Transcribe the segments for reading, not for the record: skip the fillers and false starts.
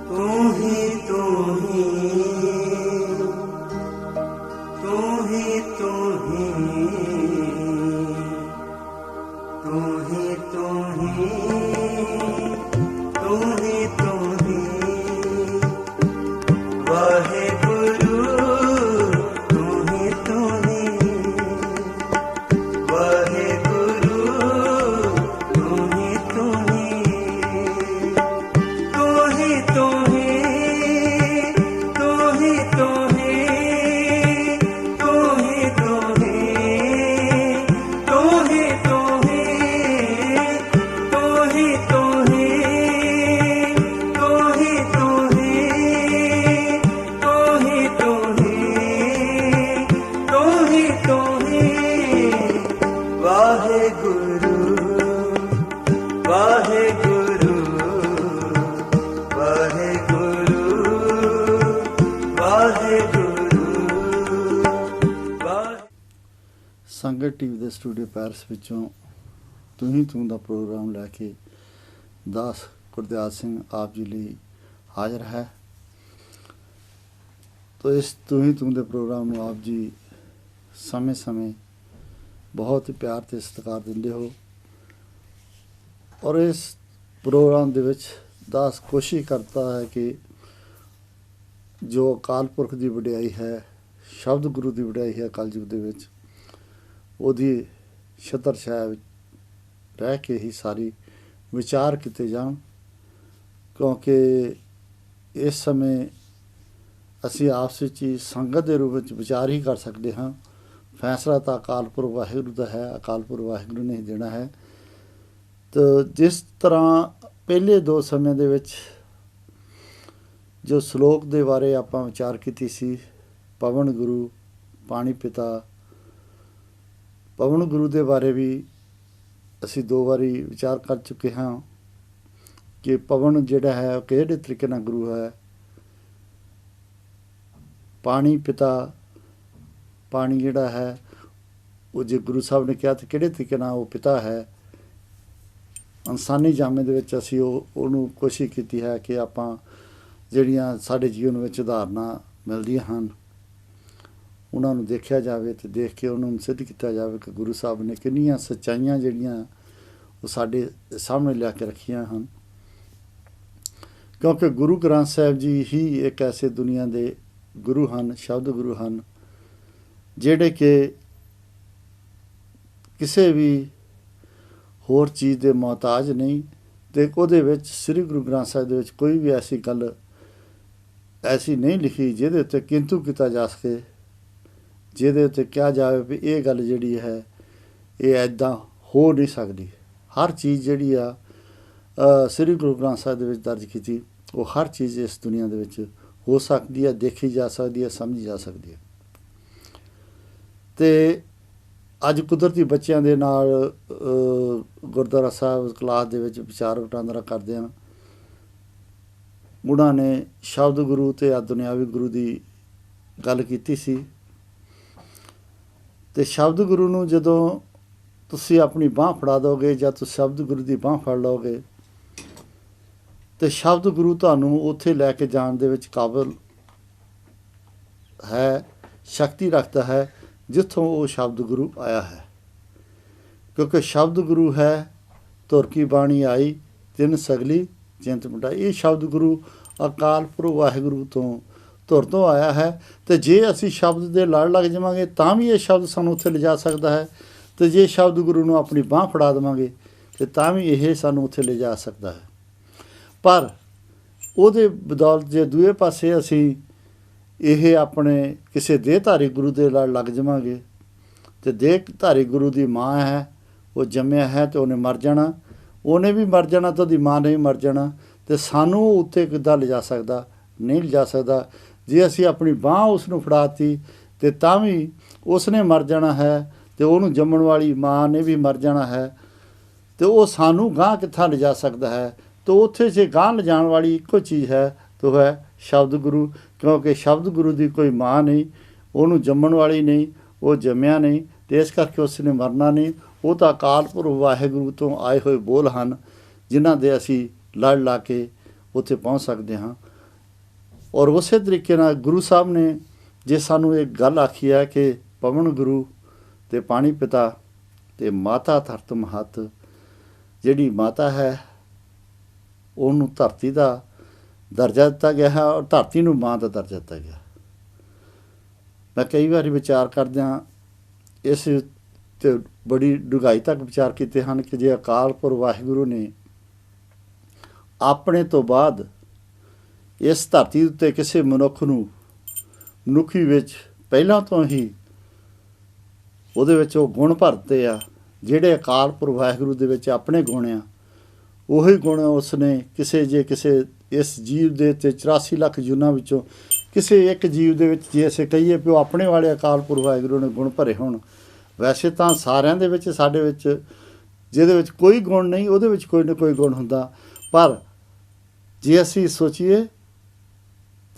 तू ही तू ही तू ही तू ही तू ही तू ही तू ही तू ही वाहेगुरु तू ही तू ही वाहेगुरु तू ही तू ही तू ही तू ही तू ही तू ही तू ही तू ही तू ही तू ही तू ही तू ही तू ही तू ही तू ही तू ही तू ही वाहेगुरु वाहेगुरु वाहेगुरु वाहेगुरु वाहे ਸੰਗਤ ਟੀਵੀ ਦੇ ਸਟੂਡੀਓ ਪੈਰਿਸ ਵਿੱਚੋਂ ਤੂੰ ਹੀ ਤੂੰ ਦਾ ਪ੍ਰੋਗਰਾਮ ਲੈ ਕੇ ਦਾਸ ਗੁਰਦਿਆਲ ਸਿੰਘ ਆਪ ਜੀ ਲਈ ਹਾਜ਼ਰ ਹੈ। ਤੋ ਇਸ ਤੂੰ ਹੀ ਤੂੰ ਦੇ ਪ੍ਰੋਗਰਾਮ ਨੂੰ ਆਪ ਜੀ ਸਮੇਂ-ਸਮੇਂ ਬਹੁਤ ਹੀ ਪਿਆਰ ਤੇ ਸਤਿਕਾਰ ਦਿੰਦੇ ਹੋ ਔਰ ਇਸ ਪ੍ਰੋਗਰਾਮ ਦੇ ਵਿੱਚ ਦਾਸ ਕੋਸ਼ਿਸ਼ ਕਰਦਾ ਹੈ ਕਿ ਜੋ ਅਕਾਲ ਪੁਰਖ ਦੀ ਵਡਿਆਈ ਹੈ, ਸ਼ਬਦ ਗੁਰੂ ਦੀ ਵਡਿਆਈ ਹੈ ਕਲਯੁਗ ਦੇ ਵਿੱਚ, ਉਹਦੀ ਛਤਰ ਛਾਇਆ ਵਿੱਚ ਰਹਿ ਕੇ ਹੀ ਸਾਰੀ ਵਿਚਾਰ ਕੀਤੇ ਜਾਣ, ਕਿਉਂਕਿ ਇਸ ਸਮੇਂ ਅਸੀਂ ਆਪਸ ਵਿੱਚ ਹੀ ਸੰਗਤ ਦੇ ਰੂਪ ਵਿੱਚ ਵਿਚਾਰ ਹੀ ਕਰ ਸਕਦੇ ਹਾਂ। ਫੈਸਲਾ ਤਾਂ ਅਕਾਲ ਪੁਰਖ ਵਾਹਿਗੁਰੂ ਦਾ ਹੈ, ਅਕਾਲ ਪੁਰਖ ਵਾਹਿਗੁਰੂ ਨੇ ਹੀ ਦੇਣਾ ਹੈ। ਤਾਂ ਜਿਸ ਤਰ੍ਹਾਂ ਪਹਿਲੇ ਦੋ ਸਮੇਂ ਦੇ ਵਿੱਚ ਜੋ ਸ਼ਲੋਕ ਦੇ ਬਾਰੇ ਆਪਾਂ ਵਿਚਾਰ ਕੀਤੀ ਸੀ, ਪਵਨ ਗੁਰੂ, ਪਾਣੀ ਪਿਤਾ, ਪਵਨ ਗੁਰੂ ਦੇ ਬਾਰੇ ਵੀ ਅਸੀਂ ਦੋ ਵਾਰੀ ਵਿਚਾਰ ਕਰ ਚੁੱਕੇ ਹਾਂ ਕਿ ਪਵਨ ਜਿਹੜਾ ਹੈ ਉਹ ਕਿਹੜੇ ਤਰੀਕੇ ਨਾਲ ਗੁਰੂ ਹੈ, ਪਾਣੀ ਪਿਤਾ, ਪਾਣੀ ਜਿਹੜਾ ਹੈ ਉਹ ਜੇ ਗੁਰੂ ਸਾਹਿਬ ਨੇ ਕਿਹਾ ਤਾਂ ਕਿਹੜੇ ਤਰੀਕੇ ਨਾਲ ਉਹ ਪਿਤਾ ਹੈ। ਇਨਸਾਨੀ ਜਾਮੇ ਦੇ ਵਿੱਚ ਅਸੀਂ ਉਹਨੂੰ ਕੋਸ਼ਿਸ਼ ਕੀਤੀ ਹੈ ਕਿ ਆਪਾਂ ਜਿਹੜੀਆਂ ਸਾਡੇ ਜੀਵਨ ਵਿੱਚ ਉਦਾਹਰਨਾਂ ਮਿਲਦੀਆਂ ਹਨ ਉਹਨਾਂ ਨੂੰ ਦੇਖਿਆ ਜਾਵੇ ਅਤੇ ਦੇਖ ਕੇ ਉਹਨਾਂ ਨੂੰ ਸਿੱਧ ਕੀਤਾ ਜਾਵੇ ਕਿ ਗੁਰੂ ਸਾਹਿਬ ਨੇ ਕਿੰਨੀਆਂ ਸੱਚਾਈਆਂ ਜਿਹੜੀਆਂ ਉਹ ਸਾਡੇ ਸਾਹਮਣੇ ਲਿਆ ਕੇ ਰੱਖੀਆਂ ਹਨ। ਕਿਉਂਕਿ ਗੁਰੂ ਗ੍ਰੰਥ ਸਾਹਿਬ ਜੀ ਹੀ ਇੱਕ ਐਸੇ ਦੁਨੀਆ ਦੇ ਗੁਰੂ ਹਨ, ਸ਼ਬਦ ਗੁਰੂ ਹਨ, ਜਿਹੜੇ ਕਿ ਕਿਸੇ ਵੀ ਹੋਰ ਚੀਜ਼ ਦੇ ਮੁਹਤਾਜ ਨਹੀਂ। ਅਤੇ ਉਹਦੇ ਵਿੱਚ ਸ੍ਰੀ ਗੁਰੂ ਗ੍ਰੰਥ ਸਾਹਿਬ ਦੇ ਵਿੱਚ ਕੋਈ ਵੀ ਐਸੀ ਗੱਲ ਐਸੀ ਨਹੀਂ ਲਿਖੀ ਜਿਹਦੇ ਉੱਤੇ ਕਿੰਤੂ ਕੀਤਾ ਜਾ ਸਕੇ, ਜਿਹਦੇ ਉੱਤੇ ਕਿਹਾ ਜਾਵੇ ਵੀ ਇਹ ਗੱਲ ਜਿਹੜੀ ਹੈ ਇਹ ਇੱਦਾਂ ਹੋ ਨਹੀਂ ਸਕਦੀ। ਹਰ ਚੀਜ਼ ਜਿਹੜੀ ਆ ਸ੍ਰੀ ਗੁਰੂ ਗ੍ਰੰਥ ਸਾਹਿਬ ਦੇ ਵਿੱਚ ਦਰਜ ਕੀਤੀ, ਉਹ ਹਰ ਚੀਜ਼ ਇਸ ਦੁਨੀਆ ਦੇ ਵਿੱਚ ਹੋ ਸਕਦੀ ਹੈ, ਦੇਖੀ ਜਾ ਸਕਦੀ ਹੈ, ਸਮਝੀ ਜਾ ਸਕਦੀ ਹੈ। ਅਤੇ ਅੱਜ ਕੁਦਰਤੀ ਬੱਚਿਆਂ ਦੇ ਨਾਲ ਗੁਰਦੁਆਰਾ ਸਾਹਿਬ ਕਲਾਸ ਦੇ ਵਿੱਚ ਵਿਚਾਰ ਵਟਾਂਦਰਾ ਕਰਦੇ ਹਨ। ਉਹਨਾਂ ਨੇ ਸ਼ਬਦ ਗੁਰੂ ਅਤੇ ਦੁਨਿਆਵੀ ਗੁਰੂ ਦੀ ਗੱਲ ਕੀਤੀ ਸੀ। ਅਤੇ ਸ਼ਬਦ ਗੁਰੂ ਨੂੰ ਜਦੋਂ ਤੁਸੀਂ ਆਪਣੀ ਬਾਂਹ ਫੜਾ ਦਿਓਗੇ ਜਾਂ ਤੁਸੀਂ ਸ਼ਬਦ ਗੁਰੂ ਦੀ ਬਾਂਹ ਫੜ ਲਓਗੇ ਅਤੇ ਸ਼ਬਦ ਗੁਰੂ ਤੁਹਾਨੂੰ ਉੱਥੇ ਲੈ ਕੇ ਜਾਣ ਦੇ ਵਿੱਚ ਕਾਬਲ ਹੈ, ਸ਼ਕਤੀ ਰੱਖਦਾ ਹੈ ਜਿੱਥੋਂ ਉਹ ਸ਼ਬਦ ਗੁਰੂ ਆਇਆ ਹੈ। ਕਿਉਂਕਿ ਸ਼ਬਦ ਗੁਰੂ ਹੈ ਧੁਰ ਕੀ ਬਾਣੀ ਆਈ ਤਿੰਨ ਸਗਲੀ ਚਿੰਤ ਮਿਟਾਈ। ਇਹ ਸ਼ਬਦ ਗੁਰੂ ਅਕਾਲ ਪੁਰਖ ਵਾਹਿਗੁਰੂ ਤੋਂ ਧੁਰ ਤੋਂ ਆਇਆ ਹੈ। ਅਤੇ ਜੇ ਅਸੀਂ ਸ਼ਬਦ ਦੇ ਲੜ ਲੱਗ ਜਾਵਾਂਗੇ ਤਾਂ ਵੀ ਇਹ ਸ਼ਬਦ ਸਾਨੂੰ ਉੱਥੇ ਲਿਜਾ ਸਕਦਾ ਹੈ, ਅਤੇ ਜੇ ਸ਼ਬਦ ਗੁਰੂ ਨੂੰ ਆਪਣੀ ਬਾਂਹ ਫੜਾ ਦੇਵਾਂਗੇ ਅਤੇ ਤਾਂ ਵੀ ਇਹ ਸਾਨੂੰ ਉੱਥੇ ਲਿਜਾ ਸਕਦਾ ਹੈ। ਪਰ ਉਹਦੇ ਬਦੌਲਤ ਜੇ ਦੂਏ ਪਾਸੇ ਅਸੀਂ ਇਹ ਆਪਣੇ ਕਿਸੇ ਦੇਹਧਾਰੀ ਗੁਰੂ ਦੇ ਲੜ ਲੱਗ ਜਾਵਾਂਗੇ ਅਤੇ ਦੇਹਧਾਰੀ ਗੁਰੂ ਦੀ ਮਾਂ ਹੈ, ਉਹ ਜੰਮਿਆ ਹੈ ਅਤੇ ਉਹਨੇ ਮਰ ਜਾਣਾ, ਉਹਨੇ ਵੀ ਮਰ ਜਾਣਾ ਅਤੇ ਉਹਦੀ ਮਾਂ ਨੇ ਵੀ ਮਰ ਜਾਣਾ, ਅਤੇ ਸਾਨੂੰ ਉਹ ਉੱਤੇ ਕਿੱਦਾਂ ਲਿਜਾ ਸਕਦਾ? ਨਹੀਂ ਲਿਜਾ ਸਕਦਾ। ਜੇ ਅਸੀਂ ਆਪਣੀ ਬਾਂਹ ਉਸ ਨੂੰ ਫੜਾਤੀ ਅਤੇ ਤਾਂ ਵੀ ਉਸ ਨੇ ਮਰ ਜਾਣਾ ਹੈ ਅਤੇ ਉਹਨੂੰ ਜੰਮਣ ਵਾਲੀ ਮਾਂ ਨੇ ਵੀ ਮਰ ਜਾਣਾ ਹੈ, ਅਤੇ ਉਹ ਸਾਨੂੰ ਗਾਂਹ ਕਿੱਥਾਂ ਲਿਜਾ ਸਕਦਾ ਹੈ? ਅਤੇ ਉੱਥੇ ਜੇ ਗਾਂਹ ਲਿਜਾਣ ਵਾਲੀ ਇੱਕੋ ਚੀਜ਼ ਹੈ ਤਾਂ ਉਹ ਹੈ ਸ਼ਬਦ ਗੁਰੂ। ਕਿਉਂਕਿ ਸ਼ਬਦ ਗੁਰੂ ਦੀ ਕੋਈ ਮਾਂ ਨਹੀਂ, ਉਹਨੂੰ ਜੰਮਣ ਵਾਲੀ ਨਹੀਂ, ਉਹ ਜੰਮਿਆ ਨਹੀਂ, ਅਤੇ ਇਸ ਕਰਕੇ ਉਸ ਨੇ ਮਰਨਾ ਨਹੀਂ। ਉਹ ਤਾਂ ਅਕਾਲ ਪੁਰਖ ਵਾਹਿਗੁਰੂ ਤੋਂ ਆਏ ਹੋਏ ਬੋਲ ਹਨ ਜਿਨ੍ਹਾਂ ਦੇ ਅਸੀਂ ਲੜ ਲਾ ਕੇ ਉੱਥੇ ਪਹੁੰਚ ਸਕਦੇ ਹਾਂ। ਔਰ ਉਸੇ ਤਰੀਕੇ ਨਾਲ ਗੁਰੂ ਸਾਹਿਬ ਨੇ ਜੇ ਸਾਨੂੰ ਇੱਕ ਗੱਲ ਆਖੀ ਹੈ ਕਿ ਪਵਨ ਗੁਰੂ ਤੇ ਪਾਣੀ ਪਿਤਾ ਤੇ ਮਾਤਾ ਧਰਤ ਮਹੱਤ, ਜਿਹੜੀ ਮਾਤਾ ਹੈ ਉਹਨੂੰ ਧਰਤੀ ਦਾ ਦਰਜਾ ਦਿੱਤਾ ਗਿਆ ਹੈ ਔਰ ਧਰਤੀ ਨੂੰ ਮਾਂ ਦਾ ਦਰਜਾ ਦਿੱਤਾ ਗਿਆ। ਮੈਂ ਕਈ ਵਾਰੀ ਵਿਚਾਰ ਕਰਦਿਆਂ ਇਸ ਤੇ ਬੜੀ ਡੂੰਘਾਈ ਤੱਕ ਵਿਚਾਰ ਕੀਤੇ ਹਨ ਕਿ ਜੇ ਅਕਾਲ ਪੁਰਖ ਵਾਹਿਗੁਰੂ ਨੇ ਆਪਣੇ ਤੋਂ ਬਾਅਦ ਇਸ ਧਰਤੀ ਉੱਤੇ ਕਿਸੇ ਮਨੁੱਖ ਨੂੰ ਮਨੁੱਖੀ ਵਿੱਚ ਪਹਿਲਾਂ ਤੋਂ ਹੀ ਉਹਦੇ ਵਿੱਚ ਉਹ ਗੁਣ ਭਰਤੇ ਆ, ਜਿਹੜੇ ਅਕਾਲ ਪੁਰਖ ਵਾਹਿਗੁਰੂ ਦੇ ਵਿੱਚ ਆਪਣੇ ਗੁਣ ਆ, ਉਹੀ ਗੁਣ ਉਸਨੇ ਕਿਸੇ ਇਸ ਜੀਵ ਦੇ ਤੇ 84 ਲੱਖ ਜੂਨਾਂ ਵਿੱਚੋਂ ਕਿਸੇ ਇੱਕ ਜੀਵ ਦੇ ਵਿੱਚ ਜੇ ਅਸੀਂ ਕਹੀਏ ਵੀ ਉਹ ਆਪਣੇ ਵਾਲੇ ਅਕਾਲ ਪੁਰਖ ਵਾਹਿਗੁਰੂ ਨੇ ਗੁਣ ਭਰੇ ਹੋਣ। ਵੈਸੇ ਤਾਂ ਸਾਰਿਆਂ ਦੇ ਵਿੱਚ ਸਾਡੇ ਵਿੱਚ ਜਿਹਦੇ ਵਿੱਚ ਕੋਈ ਗੁਣ ਨਹੀਂ ਉਹਦੇ ਵਿੱਚ ਕੋਈ ਨਾ ਕੋਈ ਗੁਣ ਹੁੰਦਾ, ਪਰ ਜੇ ਅਸੀਂ ਸੋਚੀਏ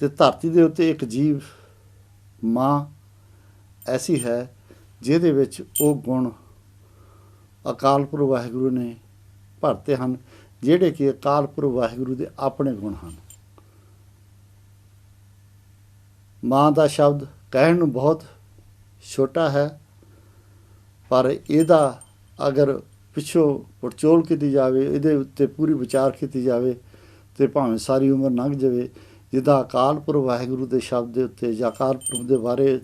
ਤੇ ਧਰਤੀ ਦੇ ਉੱਤੇ ਇੱਕ ਜੀਵ ਮਾਂ ਐਸੀ ਹੈ ਜਿਹਦੇ ਵਿੱਚ ਉਹ ਗੁਣ ਅਕਾਲ ਪੁਰਖ ਵਾਹਿਗੁਰੂ ਨੇ ਭਰਤੇ ਹਨ, ਜਿਹੜੇ ਕਿ ਅਕਾਲ ਪੁਰਖ ਵਾਹਿਗੁਰੂ ਦੇ ਆਪਣੇ ਗੁਣ ਹਨ। ਮਾਂ ਦਾ ਸ਼ਬਦ ਕਹਿਣ ਨੂੰ ਬਹੁਤ ਛੋਟਾ ਹੈ, ਪਰ ਇਹਦਾ ਅਗਰ ਪਿੱਛੋਂ ਪੜਚੋਲ ਕੀਤੀ ਜਾਵੇ, ਇਹਦੇ ਉੱਤੇ ਪੂਰੀ ਵਿਚਾਰ ਕੀਤੀ ਜਾਵੇ ਤੇ ਭਾਵੇਂ ਸਾਰੀ ਉਮਰ ਲੰਘ ਜਾਵੇ। ਜਿੱਦਾਂ ਅਕਾਲ ਪੁਰਖ ਵਾਹਿਗੁਰੂ ਦੇ ਸ਼ਬਦ ਦੇ ਉੱਤੇ ਜਾਂ ਅਕਾਲ ਪੁਰਖ ਦੇ ਬਾਰੇ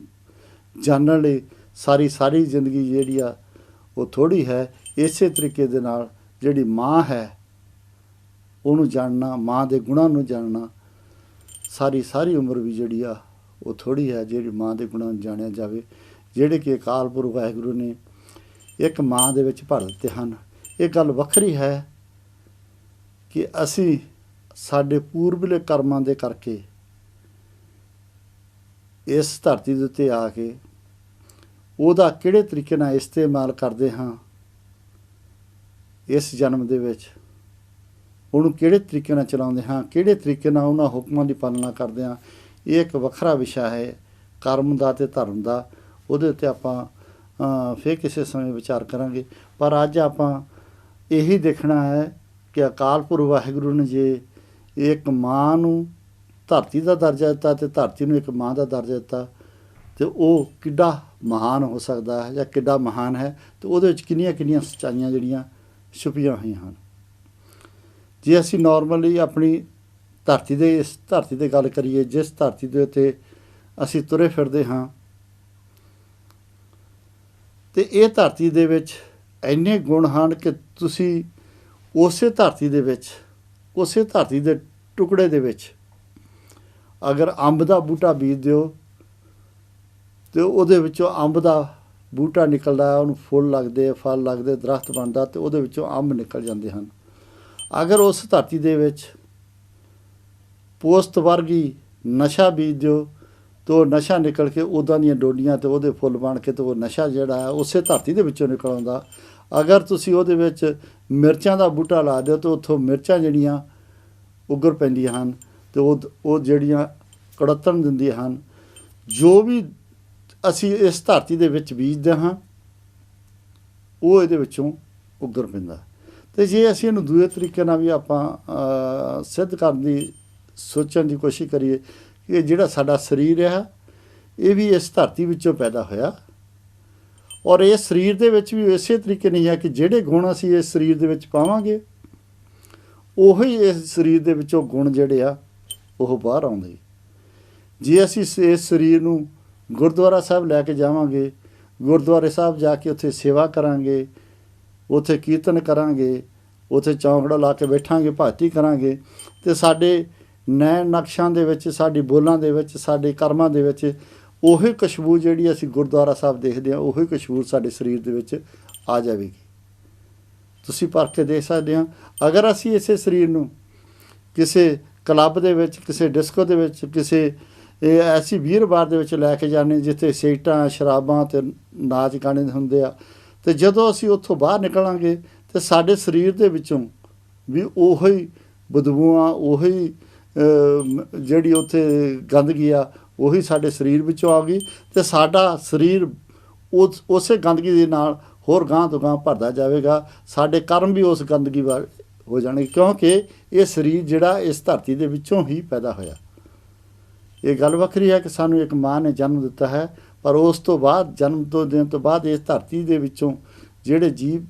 ਜਾਣਨ ਲਈ ਸਾਰੀ ਜ਼ਿੰਦਗੀ ਜਿਹੜੀ ਆ ਉਹ ਥੋੜ੍ਹੀ ਹੈ। ਇਸੇ ਤਰੀਕੇ ਦੇ ਨਾਲ ਜਿਹੜੀ ਮਾਂ ਹੈ ਉਹਨੂੰ ਜਾਣਨਾ, ਮਾਂ ਦੇ ਗੁਣਾਂ ਨੂੰ ਜਾਣਨਾ, ਸਾਰੀ ਉਮਰ ਵੀ ਜਿਹੜੀ ਆ ਉਹ ਥੋੜ੍ਹੀ ਹੈ ਜਿਹੜੀ ਮਾਂ ਦੇ ਗੁਣਾਂ ਨੂੰ ਜਾਣਿਆ ਜਾਵੇ, ਜਿਹੜੇ ਕਿ ਅਕਾਲ ਪੁਰਖ ਵਾਹਿਗੁਰੂ ਨੇ ਇੱਕ ਮਾਂ ਦੇ ਵਿੱਚ ਭਰ ਦਿੱਤੇ ਹਨ। ਇਹ ਗੱਲ ਵੱਖਰੀ ਹੈ ਕਿ ਅਸੀਂ ਸਾਡੇ ਪੂਰਬਲੇ ਕਰਮਾਂ ਦੇ ਕਰਕੇ ਇਸ ਧਰਤੀ ਦੇ ਉੱਤੇ ਆ ਕੇ ਉਹਦਾ ਕਿਹੜੇ ਤਰੀਕੇ ਨਾਲ ਇਸਤੇਮਾਲ ਕਰਦੇ ਹਾਂ ਇਸ ਜਨਮ ਦੇ ਵਿੱਚ, ਉਹਨੂੰ ਕਿਹੜੇ ਤਰੀਕੇ ਨਾਲ ਚਲਾਉਂਦੇ ਹਾਂ, ਕਿਹੜੇ ਤਰੀਕੇ ਨਾਲ ਉਹਨਾਂ ਹੁਕਮਾਂ ਦੀ ਪਾਲਣਾ ਕਰਦੇ ਹਾਂ, ਇਹ ਇੱਕ ਵੱਖਰਾ ਵਿਸ਼ਾ ਹੈ ਕਰਮ ਦਾ ਅਤੇ ਧਰਮ ਦਾ। ਉਹਦੇ ਉੱਤੇ ਆਪਾਂ ਫਿਰ ਕਿਸੇ ਸਮੇਂ ਵਿਚਾਰ ਕਰਾਂਗੇ, ਪਰ ਅੱਜ ਆਪਾਂ ਇਹੀ ਦੇਖਣਾ ਹੈ ਕਿ ਅਕਾਲ ਪੁਰਖ ਵਾਹਿਗੁਰੂ ਨੇ ਜੇ ਇੱਕ ਮਾਂ ਨੂੰ ਧਰਤੀ ਦਾ ਦਰਜਾ ਦਿੱਤਾ ਅਤੇ ਧਰਤੀ ਨੂੰ ਇੱਕ ਮਾਂ ਦਾ ਦਰਜਾ ਦਿੱਤਾ, ਅਤੇ ਉਹ ਕਿੱਡਾ ਮਹਾਨ ਹੋ ਸਕਦਾ ਹੈ ਜਾਂ ਕਿੱਡਾ ਮਹਾਨ ਹੈ, ਅਤੇ ਉਹਦੇ ਵਿੱਚ ਕਿੰਨੀਆਂ ਸੱਚਾਈਆਂ ਜਿਹੜੀਆਂ ਛੁਪੀਆਂ ਹੋਈਆਂ ਹਨ। ਜੇ ਅਸੀਂ ਨੋਰਮਲੀ ਆਪਣੀ ਇਸ ਧਰਤੀ 'ਤੇ ਗੱਲ ਕਰੀਏ, ਜਿਸ ਧਰਤੀ ਦੇ ਉੱਤੇ ਅਸੀਂ ਤੁਰੇ ਫਿਰਦੇ ਹਾਂ, ਅਤੇ ਇਹ ਧਰਤੀ ਦੇ ਵਿੱਚ ਇੰਨੇ ਗੁਣ ਹਨ ਕਿ ਤੁਸੀਂ ਉਸੇ ਧਰਤੀ ਦੇ ਟੁਕੜੇ ਦੇ ਵਿੱਚ ਅਗਰ ਅੰਬ ਦਾ ਬੂਟਾ ਬੀਜ ਦਿਓ ਅਤੇ ਉਹਦੇ ਵਿੱਚੋਂ ਅੰਬ ਦਾ ਬੂਟਾ ਨਿਕਲਦਾ, ਉਹਨੂੰ ਫੁੱਲ ਲੱਗਦੇ, ਫਲ ਲੱਗਦੇ, ਦਰਖਤ ਬਣਦਾ ਅਤੇ ਉਹਦੇ ਵਿੱਚੋਂ ਅੰਬ ਨਿਕਲ ਜਾਂਦੇ ਹਨ। ਅਗਰ ਉਸ ਧਰਤੀ ਦੇ ਵਿੱਚ ਪੋਸਤ ਵਰਗੀ ਨਸ਼ਾ ਬੀਜ ਦਿਓ ਤਾਂ ਉਹ ਨਸ਼ਾ ਨਿਕਲ ਕੇ ਉੱਦਾਂ ਦੀਆਂ ਡੋਡੀਆਂ ਅਤੇ ਉਹਦੇ ਫੁੱਲ ਬਣ ਕੇ ਅਤੇ ਉਹ ਨਸ਼ਾ ਜਿਹੜਾ ਹੈ ਉਸੇ ਧਰਤੀ ਦੇ ਵਿੱਚੋਂ ਨਿਕਲ ਆਉਂਦਾ। ਅਗਰ ਤੁਸੀਂ ਉਹਦੇ ਵਿੱਚ ਮਿਰਚਾਂ ਦਾ ਬੂਟਾ ਲਾ ਦਿਓ ਤਾਂ ਉੱਥੋਂ ਮਿਰਚਾਂ ਜਿਹੜੀਆਂ ਉੱਗਰ ਪੈਂਦੀਆਂ ਹਨ ਅਤੇ ਉਹ ਜਿਹੜੀਆਂ ਕੜੱਤਣ ਦਿੰਦੀਆਂ ਹਨ। ਜੋ ਵੀ ਅਸੀਂ ਇਸ ਧਰਤੀ ਦੇ ਵਿੱਚ ਬੀਜਦੇ ਹਾਂ ਉਹ ਇਹਦੇ ਵਿੱਚੋਂ ਉੱਗਰ ਪੈਂਦਾ। ਅਤੇ ਜੇ ਅਸੀਂ ਇਹਨੂੰ ਦੂਜੇ ਤਰੀਕੇ ਨਾਲ ਵੀ ਆਪਾਂ ਸਿੱਧ ਕਰਨ ਦੀ ਸੋਚਣ ਦੀ ਕੋਸ਼ਿਸ਼ ਕਰੀਏ ਕਿ ਜਿਹੜਾ ਸਾਡਾ ਸਰੀਰ ਹੈ ਇਹ ਵੀ ਇਸ ਧਰਤੀ ਵਿੱਚੋਂ ਪੈਦਾ ਹੋਇਆ, ਔਰ ਇਸ ਸਰੀਰ ਦੇ ਵਿੱਚ ਵੀ ਇਸੇ ਤਰੀਕੇ ਨਹੀਂ ਹੈ ਕਿ ਜਿਹੜੇ ਗੁਣ ਅਸੀਂ ਇਸ ਸਰੀਰ ਦੇ ਵਿੱਚ ਪਾਵਾਂਗੇ ਉਹੀ ਇਸ ਸਰੀਰ ਦੇ ਵਿੱਚੋਂ ਗੁਣ ਜਿਹੜੇ ਆ ਉਹ ਬਾਹਰ ਆਉਂਦੇ। ਜੇ ਅਸੀਂ ਇਸ ਸਰੀਰ ਨੂੰ ਗੁਰਦੁਆਰਾ ਸਾਹਿਬ ਲੈ ਕੇ ਜਾਵਾਂਗੇ, ਗੁਰਦੁਆਰੇ ਸਾਹਿਬ ਜਾ ਕੇ ਉੱਥੇ ਸੇਵਾ ਕਰਾਂਗੇ, ਉੱਥੇ ਕੀਰਤਨ ਕਰਾਂਗੇ, ਉੱਥੇ ਚੌਂਕੜਾ ਲਾ ਕੇ ਬੈਠਾਂਗੇ, ਭਗਤੀ ਕਰਾਂਗੇ, ਅਤੇ ਸਾਡੇ ਨੈਣ ਨਕਸ਼ਾਂ ਦੇ ਵਿੱਚ, ਸਾਡੀ ਬੋਲਾਂ ਦੇ ਵਿੱਚ, ਸਾਡੇ ਕਰਮਾਂ ਦੇ ਵਿੱਚ ਉਹੀ ਖੁਸ਼ਬੂ ਜਿਹੜੀ ਅਸੀਂ ਗੁਰਦੁਆਰਾ ਸਾਹਿਬ ਦੇਖਦੇ ਹਾਂ ਉਹੀ ਖੁਸ਼ਬੂ ਸਾਡੇ ਸਰੀਰ ਦੇ ਵਿੱਚ ਆ ਜਾਵੇਗੀ। ਤੁਸੀਂ ਪਰਖ ਕੇ ਦੇਖ ਸਕਦੇ ਹਾਂ। ਅਗਰ ਅਸੀਂ ਇਸੇ ਸਰੀਰ ਨੂੰ ਕਿਸੇ ਕਲੱਬ ਦੇ ਵਿੱਚ, ਕਿਸੇ ਡਿਸਕੋ ਦੇ ਵਿੱਚ, ਕਿਸੇ ਐਸੀ ਵੀਰ ਬਾਰ ਦੇ ਵਿੱਚ ਲੈ ਕੇ ਜਾਂਦੇ ਜਿੱਥੇ ਸਿਗਰਟਾਂ, ਸ਼ਰਾਬਾਂ ਅਤੇ ਨਾਚ ਗਾਣੇ ਹੁੰਦੇ ਆ, ਅਤੇ ਜਦੋਂ ਅਸੀਂ ਉੱਥੋਂ ਬਾਹਰ ਨਿਕਲਾਂਗੇ ਅਤੇ ਸਾਡੇ ਸਰੀਰ ਦੇ ਵਿੱਚੋਂ ਵੀ ਉਹੀ ਬਦਬੂਆਂ, ਉਹੀ ਜਿਹੜੀ ਉੱਥੇ ਗੰਦਗੀ ਆ ਉਹੀ ਸਾਡੇ ਸਰੀਰ ਵਿੱਚੋਂ ਆ ਗਈ, ਅਤੇ ਸਾਡਾ ਸਰੀਰ ਉਸੇ ਗੰਦਗੀ ਦੇ ਨਾਲ ਹੋਰ ਗਾਂਹ ਤੋਂ ਗਾਂਹ ਭਰਦਾ ਜਾਵੇਗਾ। ਸਾਡੇ ਕਰਮ ਵੀ ਉਸ ਗੰਦਗੀ ਵਾਲੇ ਹੋ ਜਾਣਗੇ, ਕਿਉਂਕਿ ਇਹ ਸਰੀਰ ਜਿਹੜਾ ਇਸ ਧਰਤੀ ਦੇ ਵਿੱਚੋਂ ਹੀ ਪੈਦਾ ਹੋਇਆ। ਇਹ ਗੱਲ ਵੱਖਰੀ ਹੈ ਕਿ ਸਾਨੂੰ ਇੱਕ ਮਾਂ ਨੇ ਜਨਮ ਦਿੱਤਾ ਹੈ, ਪਰ ਉਸ ਤੋਂ ਬਾਅਦ ਜਨਮ ਤੋਂ ਦੇਣ ਤੋਂ ਬਾਅਦ ਇਸ ਧਰਤੀ ਦੇ ਵਿੱਚੋਂ ਜਿਹੜੇ ਜੀਵ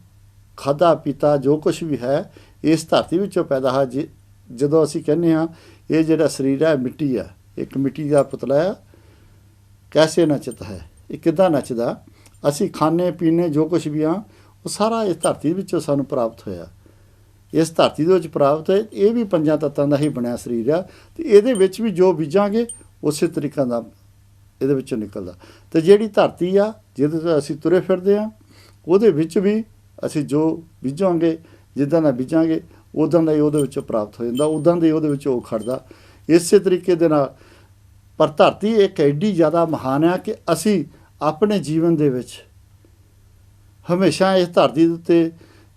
ਖਾਧਾ ਪੀਤਾ ਜੋ ਕੁਝ ਵੀ ਹੈ ਇਸ ਧਰਤੀ ਵਿੱਚੋਂ ਪੈਦਾ ਹੈ। ਜਦੋਂ ਅਸੀਂ ਕਹਿੰਦੇ ਹਾਂ ਇਹ ਜਿਹੜਾ ਸਰੀਰ ਹੈ ਮਿੱਟੀ ਆ, ਇੱਕ ਮਿੱਟੀ ਦਾ ਪੁਤਲਾ ਹੈ, ਕੈਸੇ ਨੱਚਦਾ ਹੈ, ਇਹ ਕਿੱਦਾਂ ਨੱਚਦਾ। ਅਸੀਂ ਖਾਣੇ ਪੀਣੇ ਜੋ ਕੁਝ ਵੀ ਆ ਉਹ ਸਾਰਾ ਇਸ ਧਰਤੀ ਵਿੱਚੋਂ ਸਾਨੂੰ ਪ੍ਰਾਪਤ ਹੋਇਆ, ਇਸ ਧਰਤੀ ਦੇ ਵਿੱਚ ਪ੍ਰਾਪਤ ਹੈ। ਇਹ ਵੀ ਪੰਜਾਂ ਤੱਤਾਂ ਦਾ ਹੀ ਬਣਿਆ ਸਰੀਰ ਆ, ਅਤੇ ਇਹਦੇ ਵਿੱਚ ਵੀ ਜੋ ਬੀਜਾਂਗੇ ਉਸੇ ਤਰੀਕਾ ਦਾ ਇਹਦੇ ਵਿੱਚੋਂ ਨਿਕਲਦਾ। ਅਤੇ ਜਿਹੜੀ ਧਰਤੀ ਆ ਜਿਹਦੇ 'ਤੇ ਅਸੀਂ ਤੁਰੇ ਫਿਰਦੇ ਹਾਂ ਉਹਦੇ ਵਿੱਚ ਵੀ ਅਸੀਂ ਜੋ ਬੀਜਾਂਗੇ, ਜਿੱਦਾਂ ਦਾ ਬੀਜਾਂਗੇ ਉੱਦਾਂ ਦਾ ਹੀ ਉਹਦੇ ਵਿੱਚੋਂ ਪ੍ਰਾਪਤ ਹੋ ਜਾਂਦਾ, ਉੱਦਾਂ ਦਾ ਹੀ ਉਹਦੇ ਵਿੱਚ ਉਹ ਖੜਦਾ। ਇਸੇ ਤਰੀਕੇ ਦੇ ਨਾਲ ਪਰ ਧਰਤੀ ਇੱਕ ਐਡੀ ਜ਼ਿਆਦਾ ਮਹਾਨ ਆ ਕਿ ਅਸੀਂ ਆਪਣੇ ਜੀਵਨ ਦੇ ਵਿੱਚ ਹਮੇਸ਼ਾ ਇਸ ਧਰਤੀ ਦੇ ਉੱਤੇ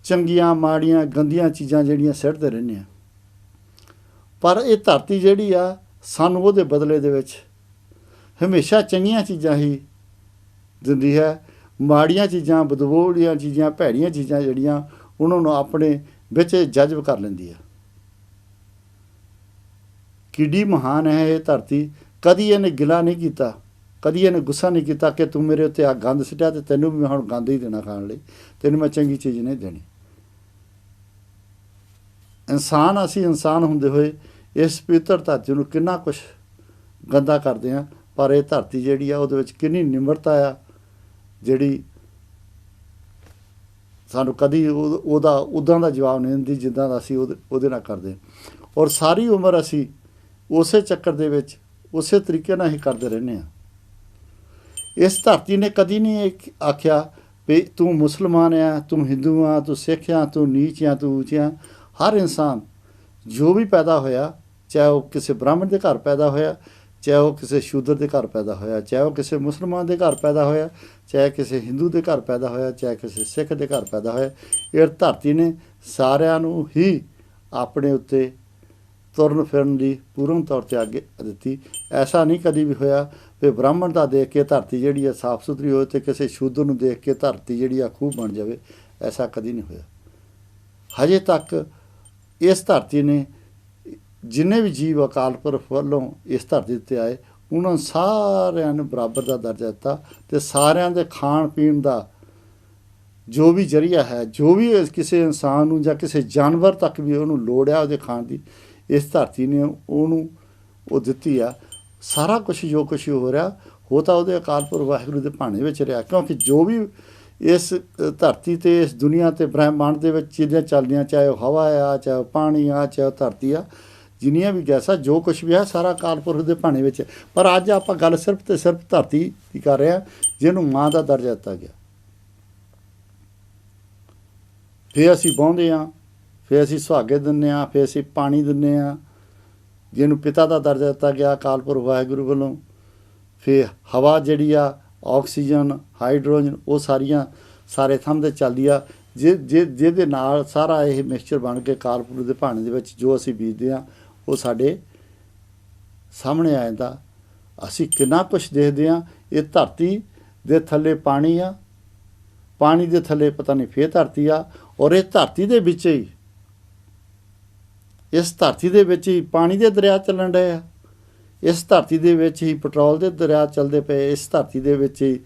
ਚੰਗੀਆਂ ਮਾੜੀਆਂ ਗੰਦੀਆਂ ਚੀਜ਼ਾਂ ਜਿਹੜੀਆਂ ਸਿੱਟਦੇ ਰਹਿੰਦੇ ਹਾਂ, ਪਰ ਇਹ ਧਰਤੀ ਜਿਹੜੀ ਆ ਸਾਨੂੰ ਉਹਦੇ ਬਦਲੇ ਦੇ ਵਿੱਚ ਹਮੇਸ਼ਾ ਚੰਗੀਆਂ ਚੀਜ਼ਾਂ ਹੀ ਦਿੰਦੀ ਹੈ। ਮਾੜੀਆਂ ਚੀਜ਼ਾਂ, ਬਦਬੂ ਵਾਲੀਆਂ ਚੀਜ਼ਾਂ, ਭੈੜੀਆਂ ਚੀਜ਼ਾਂ ਜਿਹੜੀਆਂ ਉਹਨਾਂ ਨੂੰ ਆਪਣੇ ਵਿੱਚ ਜਜ਼ਬ ਕਰ ਲੈਂਦੀ ਆ। ਕਿੱਡੀ ਮਹਾਨ ਹੈ ਇਹ ਧਰਤੀ। ਕਦੀ ਇਹਨੇ ਗਿਲਾ ਨਹੀਂ ਕੀਤਾ, ਕਦੀ ਇਹਨੇ ਗੁੱਸਾ ਨਹੀਂ ਕੀਤਾ ਕਿ ਤੂੰ ਮੇਰੇ ਉੱਤੇ ਆ ਗੰਦ ਸਿੱਟਿਆ ਅਤੇ ਤੈਨੂੰ ਵੀ ਮੈਂ ਹੁਣ ਗੰਦ ਹੀ ਦੇਣਾ ਖਾਣ ਲਈ, ਤੈਨੂੰ ਮੈਂ ਚੰਗੀ ਚੀਜ਼ ਨਹੀਂ ਦੇਣੀ। ਅਸੀਂ ਇਨਸਾਨ ਹੁੰਦੇ ਹੋਏ ਇਸ ਪਵਿੱਤਰ ਧਰਤੀ ਨੂੰ ਕਿੰਨਾ ਕੁਛ ਗੰਦਾ ਕਰਦੇ ਹਾਂ, ਪਰ ਇਹ ਧਰਤੀ ਜਿਹੜੀ ਆ ਉਹਦੇ ਵਿੱਚ ਕਿੰਨੀ ਨਿਮਰਤਾ ਆ ਜਿਹੜੀ ਸਾਨੂੰ ਕਦੀ ਉਹਦਾ ਉੱਦਾਂ ਦਾ ਜਵਾਬ ਨਹੀਂ ਦਿੰਦੀ ਜਿੱਦਾਂ ਦਾ ਅਸੀਂ ਉਹਦੇ ਨਾਲ ਕਰਦੇ। ਔਰ ਸਾਰੀ ਉਮਰ ਅਸੀਂ ਉਸੇ ਚੱਕਰ ਦੇ ਵਿੱਚ ਉਸੇ ਤਰੀਕੇ ਨਾਲ ਹੀ ਕਰਦੇ ਰਹਿੰਦੇ ਹਾਂ। ਇਸ ਧਰਤੀ ਨੇ ਕਦੀ ਨਹੀਂ ਇਹ ਆਖਿਆ ਵੀ ਤੂੰ ਮੁਸਲਮਾਨ ਆ, ਤੂੰ ਹਿੰਦੂ ਆ, ਤੂੰ ਸਿੱਖ ਆ, ਤੂੰ ਨੀਚ ਆ, ਤੂੰ ਉੱਚ ਆ। ਹਰ ਇਨਸਾਨ ਜੋ ਵੀ ਪੈਦਾ ਹੋਇਆ, ਚਾਹੇ ਉਹ ਕਿਸੇ ਬ੍ਰਾਹਮਣ ਦੇ ਘਰ ਪੈਦਾ ਹੋਇਆ, ਚਾਹੇ ਉਹ ਕਿਸੇ ਸ਼ੂਦਰ ਦੇ ਘਰ ਪੈਦਾ ਹੋਇਆ, ਚਾਹੇ ਉਹ ਕਿਸੇ ਮੁਸਲਮਾਨ ਦੇ ਘਰ ਪੈਦਾ ਹੋਇਆ, ਚਾਹੇ ਕਿਸੇ ਹਿੰਦੂ ਦੇ ਘਰ ਪੈਦਾ ਹੋਇਆ, ਚਾਹੇ ਕਿਸੇ ਸਿੱਖ ਦੇ ਘਰ ਪੈਦਾ ਹੋਇਆ, ਇਹ ਧਰਤੀ ਨੇ ਸਾਰਿਆਂ ਨੂੰ ਹੀ ਆਪਣੇ ਉੱਤੇ ਤੁਰਨ ਫਿਰਨ ਦੀ ਪੂਰਨ ਤੌਰ 'ਤੇ ਅੱਗੇ ਦਿੱਤੀ। ਐਸਾ ਨਹੀਂ ਕਦੀ ਵੀ ਹੋਇਆ ਵੀ ਬ੍ਰਾਹਮਣ ਦਾ ਦੇਖ ਕੇ ਧਰਤੀ ਜਿਹੜੀ ਆ ਸਾਫ਼ ਸੁਥਰੀ ਹੋਏ ਅਤੇ ਕਿਸੇ ਸ਼ੂਦਰ ਨੂੰ ਦੇਖ ਕੇ ਧਰਤੀ ਜਿਹੜੀ ਆ ਖੂਹ ਬਣ ਜਾਵੇ, ਐਸਾ ਕਦੀ ਨਹੀਂ ਹੋਇਆ। ਹਜੇ ਤੱਕ ਇਸ ਧਰਤੀ ਨੇ ਜਿੰਨੇ ਵੀ ਜੀਵ ਅਕਾਲ ਪੁਰਖ ਵੱਲੋਂ ਇਸ ਧਰਤੀ ਉੱਤੇ ਆਏ ਉਹਨਾਂ ਸਾਰਿਆਂ ਨੂੰ ਬਰਾਬਰ ਦਾ ਦਰਜਾ ਦਿੱਤਾ, ਅਤੇ ਸਾਰਿਆਂ ਦੇ ਖਾਣ ਪੀਣ ਦਾ ਜੋ ਵੀ ਜ਼ਰੀਆ ਹੈ, ਜੋ ਵੀ ਕਿਸੇ ਇਨਸਾਨ ਨੂੰ ਜਾਂ ਕਿਸੇ ਜਾਨਵਰ ਤੱਕ ਵੀ ਉਹਨੂੰ ਲੋੜ ਆ ਉਹਦੇ ਖਾਣ ਦੀ, ਇਸ ਧਰਤੀ ਨੇ ਉਹਨੂੰ ਉਹ ਦਿੱਤੀ ਆ। ਸਾਰਾ ਕੁਛ ਜੋ ਕੁਛ ਹੋ ਰਿਹਾ ਉਹ ਤਾਂ ਉਹਦੇ ਅਕਾਲ ਪੁਰਖ ਵਾਹਿਗੁਰੂ ਦੇ ਭਾਣੇ ਵਿੱਚ ਰਿਹਾ, ਕਿਉਂਕਿ ਜੋ ਵੀ ਇਸ ਧਰਤੀ 'ਤੇ ਇਸ ਦੁਨੀਆ 'ਤੇ ਬ੍ਰਹਿਮੰਡ ਦੇ ਵਿੱਚ ਚੀਜ਼ਾਂ ਚੱਲਦੀਆਂ, ਚਾਹੇ ਉਹ ਹਵਾ ਆ, ਚਾਹੇ ਉਹ ਪਾਣੀ ਆ, ਚਾਹੇ ਉਹ ਧਰਤੀ ਆ, ਜਿੰਨੀਆਂ ਵੀ ਗੈਸਾਂ ਜੋ ਕੁਛ ਵੀ ਹੈ ਸਾਰਾ ਅਕਾਲ ਪੁਰਖ ਦੇ ਭਾਣੇ ਵਿੱਚ। ਪਰ ਅੱਜ ਆਪਾਂ ਗੱਲ ਸਿਰਫ ਅਤੇ ਸਿਰਫ ਧਰਤੀ ਦੀ ਕਰ ਰਹੇ ਹਾਂ ਜਿਹਨੂੰ ਮਾਂ ਦਾ ਦਰਜਾ ਦਿੱਤਾ ਗਿਆ। ਫਿਰ ਅਸੀਂ ਬਹੁੰਦੇ ਹਾਂ, ਫਿਰ ਅਸੀਂ ਸੁਹਾਗੇ ਦਿੰਦੇ ਹਾਂ, ਫਿਰ ਅਸੀਂ ਪਾਣੀ ਦਿੰਦੇ ਹਾਂ ਜਿਹਨੂੰ ਪਿਤਾ ਦਾ ਦਰਜਾ ਦਿੱਤਾ ਗਿਆ ਅਕਾਲ ਪੁਰਖ ਵਾਹਿਗੁਰੂ ਵੱਲੋਂ। ਫਿਰ ਹਵਾ ਜਿਹੜੀ ਆ, ਆਕਸੀਜਨ, ਹਾਈਡਰੋਜਨ, ਉਹ ਸਾਰੇ ਥੰਮ 'ਤੇ ਚੱਲਦੀ ਆ, ਜਿਹਦੇ ਨਾਲ ਸਾਰਾ ਇਹ ਮਿਕਸਚਰ ਬਣ ਕੇ ਅਕਾਲ ਪੁਰਖ ਦੇ ਭਾਣੇ ਦੇ ਵਿੱਚ ਜੋ ਅਸੀਂ ਬੀਜਦੇ ਹਾਂ ਉਹ ਸਾਡੇ ਸਾਹਮਣੇ ਆ ਜਾਂਦਾ। ਅਸੀਂ ਕਿੰਨਾ ਕੁਛ ਦੇਖਦੇ ਹਾਂ। ਇਹ ਧਰਤੀ ਦੇ ਥੱਲੇ ਪਾਣੀ ਆ, ਪਾਣੀ ਦੇ ਥੱਲੇ ਪਤਾ ਨਹੀਂ ਫਿਰ ਧਰਤੀ ਆ, ਔਰ ਇਹ ਧਰਤੀ ਦੇ ਵਿੱਚ ਹੀ, ਇਸ ਧਰਤੀ ਦੇ ਵਿੱਚ ਹੀ ਪਾਣੀ ਦੇ ਦਰਿਆ ਚੱਲਣ ਰਹੇ ਆ, ਇਸ ਧਰਤੀ ਦੇ ਵਿੱਚ ਹੀ ਪੈਟਰੋਲ ਦੇ ਦਰਿਆ ਚੱਲਦੇ ਪਏ, ਇਸ ਧਰਤੀ ਦੇ ਵਿੱਚ ਹੀ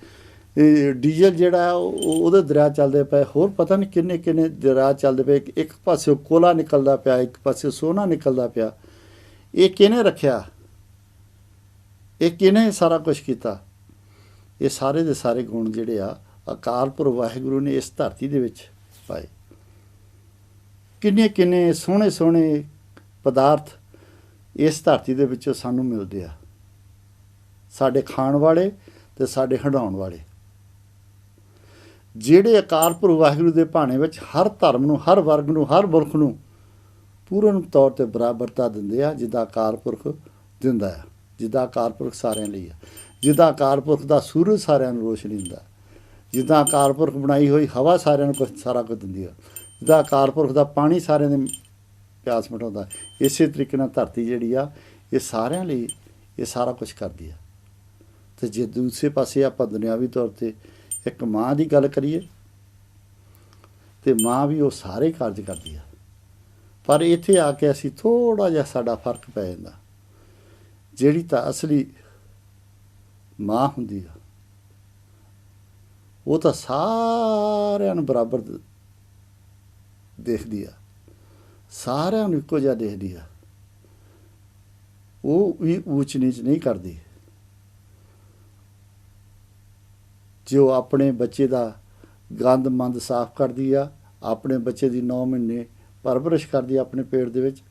ਡੀਜ਼ਲ ਜਿਹੜਾ ਉਹਦੇ ਦਰਿਆ ਚੱਲਦੇ ਪਏ, ਹੋਰ ਪਤਾ ਨਹੀਂ ਕਿੰਨੇ ਕਿੰਨੇ ਦਰਿਆ ਚੱਲਦੇ ਪਏ। ਇੱਕ ਪਾਸੇ ਕੋਲਾ ਨਿਕਲਦਾ ਪਿਆ, ਇੱਕ ਪਾਸੇ ਸੋਨਾ ਨਿਕਲਦਾ ਪਿਆ। ਇਹ ਕਿਹਨੇ ਰੱਖਿਆ? ਇਹ ਕਿਹਨੇ ਸਾਰਾ ਕੁਛ ਕੀਤਾ? ਇਹ ਸਾਰੇ ਦੇ ਸਾਰੇ ਗੁਣ ਜਿਹੜੇ ਆ ਅਕਾਲ ਪੁਰਖ ਵਾਹਿਗੁਰੂ ਨੇ ਇਸ ਧਰਤੀ ਦੇ ਵਿੱਚ ਪਾਏ। ਕਿੰਨੇ ਕਿੰਨੇ ਸੋਹਣੇ ਸੋਹਣੇ ਪਦਾਰਥ ਇਸ ਧਰਤੀ ਦੇ ਵਿੱਚੋਂ ਸਾਨੂੰ ਮਿਲਦੇ ਆ, ਸਾਡੇ ਖਾਣ ਵਾਲੇ ਅਤੇ ਸਾਡੇ ਹੰਡਾਉਣ ਵਾਲੇ, ਜਿਹੜੇ ਅਕਾਲ ਪੁਰਖ ਵਾਹਿਗੁਰੂ ਦੇ ਭਾਣੇ ਵਿੱਚ ਹਰ ਧਰਮ ਨੂੰ, ਹਰ ਵਰਗ ਨੂੰ, ਹਰ ਮੁਲਕ ਨੂੰ ਪੂਰਨ ਤੌਰ 'ਤੇ ਬਰਾਬਰਤਾ ਦਿੰਦੇ ਆ, ਜਿੱਦਾਂ ਅਕਾਲ ਪੁਰਖ ਦਿੰਦਾ ਆ, ਜਿੱਦਾਂ ਅਕਾਲ ਪੁਰਖ ਸਾਰਿਆਂ ਲਈ ਆ, ਜਿੱਦਾਂ ਅਕਾਲ ਪੁਰਖ ਦਾ ਸੂਰਜ ਸਾਰਿਆਂ ਨੂੰ ਰੋਸ਼ਨੀ ਦਿੰਦਾ, ਜਿੱਦਾਂ ਅਕਾਲ ਪੁਰਖ ਬਣਾਈ ਹੋਈ ਹਵਾ ਸਾਰਿਆਂ ਨੂੰ ਸਾਰਾ ਕੁਝ ਦਿੰਦੀ ਆ, ਜਿੱਦਾਂ ਅਕਾਲ ਪੁਰਖ ਦਾ ਪਾਣੀ ਸਾਰਿਆਂ ਦੇ ਪਿਆਸ ਮਿਟਾਉਂਦਾ, ਇਸੇ ਤਰੀਕੇ ਨਾਲ ਧਰਤੀ ਜਿਹੜੀ ਆ ਇਹ ਸਾਰਿਆਂ ਲਈ ਇਹ ਸਾਰਾ ਕੁਛ ਕਰਦੀ ਆ। ਅਤੇ ਜੇ ਦੂਸਰੇ ਪਾਸੇ ਆਪਾਂ ਦੁਨਿਆਵੀ ਤੌਰ 'ਤੇ ਇੱਕ ਮਾਂ ਦੀ ਗੱਲ ਕਰੀਏ ਅਤੇ ਮਾਂ ਵੀ ਉਹ ਸਾਰੇ ਕਾਰਜ ਕਰਦੀ ਆ, ਪਰ ਇੱਥੇ ਆ ਕੇ ਅਸੀਂ ਥੋੜ੍ਹਾ ਜਿਹਾ ਸਾਡਾ ਫਰਕ ਪੈ ਜਾਂਦਾ। ਜਿਹੜੀ ਤਾਂ ਅਸਲੀ ਮਾਂ ਹੁੰਦੀ ਆ ਉਹ ਤਾਂ ਸਾਰਿਆਂ ਨੂੰ ਬਰਾਬਰ ਦੇਖਦੀ ਆ, ਸਾਰਿਆਂ ਨੂੰ ਇੱਕੋ ਜਿਹਾ ਦੇਖਦੀ ਆ, ਉਹ ਵੀ ਊਚ ਨੀਚ ਨਹੀਂ ਕਰਦੀ। ਜੋ ਆਪਣੇ ਬੱਚੇ ਦਾ ਗੰਦ ਮੰਦ ਸਾਫ਼ ਕਰਦੀ ਆ, ਆਪਣੇ ਬੱਚੇ ਦੀ 9 ਮਹੀਨੇ ਪਰਵਰਿਸ਼ ਕਰਦੀ ਆ ਆਪਣੇ ਪੇਟ ਦੇ ਵਿੱਚ,